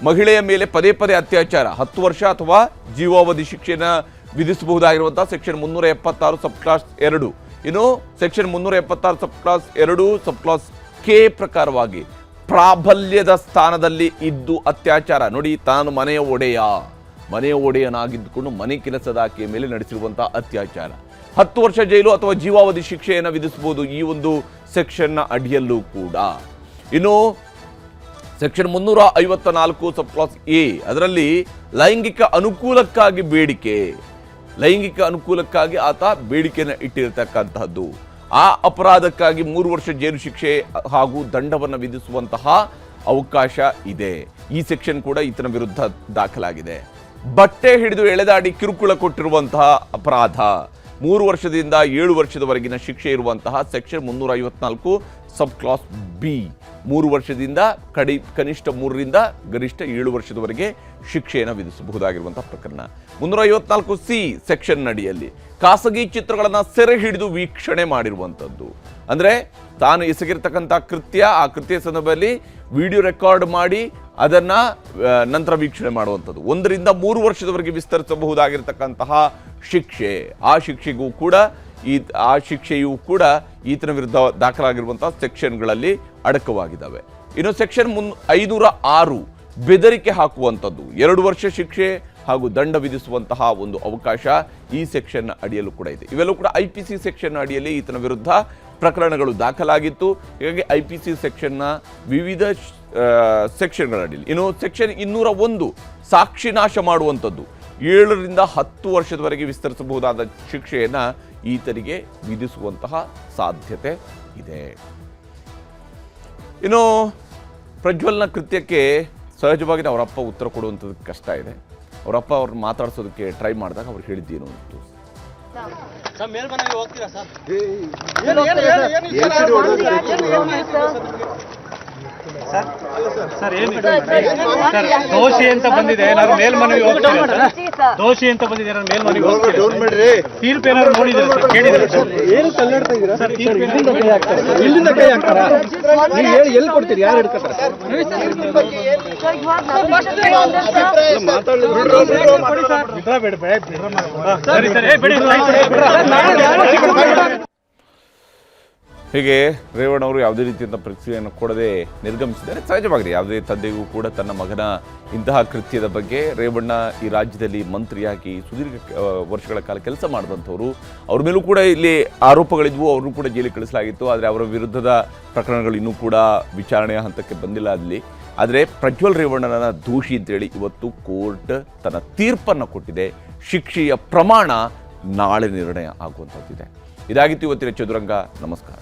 ಮಹಿಳೆಯ ಮೇಲೆ ಪದೇ ಪದೇ ಅತ್ಯಾಚಾರ 10 ವರ್ಷ ಅಥವಾ ಜೀವಾವಧಿ ಶಿಕ್ಷೆಯನ್ನು ವಿಧಿಸಬಹುದಾಗಿರುವಂತಹ ಸೆಕ್ಷನ್ 376 ಸಬ್ ಕ್ಲಾಸ್ 2, ಇನ್ನು ಸೆಕ್ಷನ್ 376 ಸಬ್ ಕ್ಲಾಸ್ 2 ಸಬ್ ಕ್ಲಾಸ್ K ಪ್ರಕಾರವಾಗಿ ಪ್ರಾಬಲ್ಯದ ಸ್ಥಾನದಲ್ಲಿ ಇದ್ದು ಅತ್ಯಾಚಾರ. ನೋಡಿ, ತಾನು ಮನೆಯ ಒಡೆಯನಾಗಿದ್ದುಕೊಂಡು ಮನೆ ಕೆಲಸದ ಆಕೆಯ ಮೇಲೆ ನಡೆಸಿರುವಂತಹ ಅತ್ಯಾಚಾರ. 10 ವರ್ಷ ಜೈಲು ಅಥವಾ ಜೀವಾವಧಿ ಶಿಕ್ಷೆಯನ್ನು ವಿಧಿಸಬಹುದು ಈ ಒಂದು ಸೆಕ್ಷನ್ನ ಅಡಿಯಲ್ಲೂ ಕೂಡ. ಇನ್ನು ಸೆಕ್ಷನ್ 354 ಸಬ್ ಕ್ಲಾಸ್ ಎ, ಅದರಲ್ಲಿ ಲೈಂಗಿಕ ಅನುಕೂಲಕ್ಕಾಗಿ ಆತ ಬೇಡಿಕೆಯನ್ನು ಇಟ್ಟಿರತಕ್ಕಂತಹದ್ದು. ಆ ಅಪರಾಧಕ್ಕಾಗಿ 3 ವರ್ಷ ಜೈಲು ಶಿಕ್ಷೆ ಹಾಗೂ ದಂಡವನ್ನು ವಿಧಿಸುವಂತಹ ಅವಕಾಶ ಇದೆ. ಈ ಸೆಕ್ಷನ್ ಕೂಡ ಈತನ ವಿರುದ್ಧ ದಾಖಲಾಗಿದೆ. ಬಟ್ಟೆ ಹಿಡಿದು ಎಳೆದಾಡಿ ಕಿರುಕುಳ ಕೊಟ್ಟಿರುವಂತಹ ಅಪರಾಧ 3 ವರ್ಷದಿಂದ 7 ವರ್ಷದವರೆಗಿನ ಶಿಕ್ಷೆ ಇರುವಂತಹ ಸೆಕ್ಷನ್ 354 ಸಬ್ ಕ್ಲಾಸ್ ಬಿ, 3 ವರ್ಷದಿಂದ ಕನಿಷ್ಠ 3ರಿಂದ ಗರಿಷ್ಠ 7 ವರ್ಷದವರೆಗೆ ಶಿಕ್ಷೆಯನ್ನು ವಿಧಿಸಬಹುದಾಗಿರುವಂತಹ ಪ್ರಕರಣ. 354 ಸಿ ಸೆಕ್ಷನ್ ಅಡಿಯಲ್ಲಿ ಖಾಸಗಿ ಚಿತ್ರಗಳನ್ನು ಸೆರೆ ಹಿಡಿದು ವೀಕ್ಷಣೆ ಮಾಡಿರುವಂಥದ್ದು. ಅಂದರೆ ತಾನು ಎಸಗಿರ್ತಕ್ಕಂಥ ಆ ಕೃತ್ಯ ಸಂದರ್ಭದಲ್ಲಿ ವಿಡಿಯೋ ರೆಕಾರ್ಡ್ ಮಾಡಿ ಅದನ್ನು ನಂತರ ವೀಕ್ಷಣೆ ಮಾಡುವಂಥದ್ದು. 1 ರಿಂದ 3 ವರ್ಷದವರೆಗೆ ವಿಸ್ತರಿಸಬಹುದಾಗಿರ್ತಕ್ಕಂತಹ ಶಿಕ್ಷೆ. ಆ ಶಿಕ್ಷೆಯೂ ಕೂಡ ಈತನ ವಿರುದ್ಧ ದಾಖಲಾಗಿರುವಂತಹ ಸೆಕ್ಷನ್ಗಳಲ್ಲಿ ಅಡಕವಾಗಿದ್ದಾವೆ. ಇನ್ನು ಸೆಕ್ಷನ್ 506 ಬೆದರಿಕೆ ಹಾಕುವಂಥದ್ದು, 2 ವರ್ಷ ಶಿಕ್ಷೆ ಹಾಗೂ ದಂಡ ವಿಧಿಸುವಂತಹ ಒಂದು ಅವಕಾಶ ಈ ಸೆಕ್ಷನ್ ಅಡಿಯಲ್ಲೂ ಕೂಡ ಇದೆ. ಇವೆಲ್ಲೂ ಕೂಡ IPC ಸೆಕ್ಷನ್ ಅಡಿಯಲ್ಲಿ ಈತನ ವಿರುದ್ಧ ಪ್ರಕರಣಗಳು ದಾಖಲಾಗಿತ್ತು. ಹೀಗಾಗಿ IPC ಸೆಕ್ಷನ್ನ ವಿವಿಧ ಸೆಕ್ಷನ್ಗಳ ಅಡಿಯಲ್ಲಿ. ಇನ್ನು ಸೆಕ್ಷನ್ 201 ಸಾಕ್ಷಿ ನಾಶ ಮಾಡುವಂಥದ್ದು, 7 ರಿಂದ 10 ವರ್ಷದವರೆಗೆ ವಿಸ್ತರಿಸಬಹುದಾದ ಶಿಕ್ಷೆಯನ್ನು ಈತನಿಗೆ ವಿಧಿಸುವಂತಹ ಸಾಧ್ಯತೆ ಇದೆ. ಇನ್ನು ಪ್ರಜ್ವಲ್ನ ಕೃತ್ಯಕ್ಕೆ ಸಹಜವಾಗಿ ಅವರಪ್ಪ ಉತ್ತರ ಕೊಡುವಂಥದ್ದು ಕಷ್ಟ ಇದೆ. ಅವರಪ್ಪ ಅವ್ರನ್ನ ಮಾತಾಡ್ಸೋದಕ್ಕೆ ಟ್ರೈ ಮಾಡಿದಾಗ ಅವ್ರು ಹೇಳಿದ್ದೇನು ಅಂತ ದೋಷಿ ಅಂತ ಬಂದಿದೆ, ಏನಾದ್ರು ಮೇಲ್ಮನವಿ ದೋಷಿ ಅಂತ ಬಂದಿದೆ, ಏನಾದ್ರು ಮೇಲ್ಮನವಿ ತೀರ್ಪು ಏನಾದ್ರು ನೋಡಿದ್ರೆ ಸರ್, ಕೇಳಿದ್ರೆ ಏನು ಕನ್ನಡ್ತಾ ಇದ್ದೀರಾ ಸರ್? ಇಲ್ಲಿಂದ ಕೈ ಹಾಕ್ತಾರ? ನೀವು ಹೇಳಿ ಎಲ್ಲಿ ಕೊಡ್ತೀರಿ? ಯಾರು ಹಿಡ್ಕೊತಾರೆ? ಹೀಗೆ ರೇವಣ್ಣ ಅವರು ಯಾವುದೇ ರೀತಿಯಂಥ ಪ್ರತಿಕ್ರಿಯೆಯನ್ನು ಕೊಡದೆ ನಿರ್ಗಮಿಸಿದ್ದಾರೆ. ಸಹಜವಾಗಿ ಯಾವುದೇ ತಂದೆಗೂ ಕೂಡ ತನ್ನ ಮಗನ ಇಂತಹ ಕೃತ್ಯದ ಬಗ್ಗೆ, ರೇವಣ್ಣ ಈ ರಾಜ್ಯದಲ್ಲಿ ಮಂತ್ರಿಯಾಗಿ ಸುದೀರ್ಘ ವರ್ಷಗಳ ಕಾಲ ಕೆಲಸ ಮಾಡಿದಂಥವ್ರು, ಅವ್ರ ಮೇಲೂ ಕೂಡ ಇಲ್ಲಿ ಆರೋಪಗಳಿದ್ವು, ಅವ್ರನ್ನೂ ಕೂಡ ಜೈಲಿಗೆ ಕಳಿಸಲಾಗಿತ್ತು. ಆದರೆ ಅವರ ವಿರುದ್ಧದ ಪ್ರಕರಣಗಳು ಇನ್ನೂ ಕೂಡ ವಿಚಾರಣೆಯ ಹಂತಕ್ಕೆ ಬಂದಿಲ್ಲ ಅಲ್ಲಿ. ಆದರೆ ಪ್ರಜ್ವಲ್ ರೇವಣ್ಣನ ದೋಷಿ ಅಂತೇಳಿ ಇವತ್ತು ಕೋರ್ಟ್ ತನ್ನ ತೀರ್ಪನ್ನು ಕೊಟ್ಟಿದೆ. ಶಿಕ್ಷೆಯ ಪ್ರಮಾಣ ನಾಳೆ ನಿರ್ಣಯ ಆಗುವಂಥದ್ದಿದೆ. ಇದಾಗಿತ್ತು ಇವತ್ತಿನ ಚದುರಂಗ. ನಮಸ್ಕಾರ.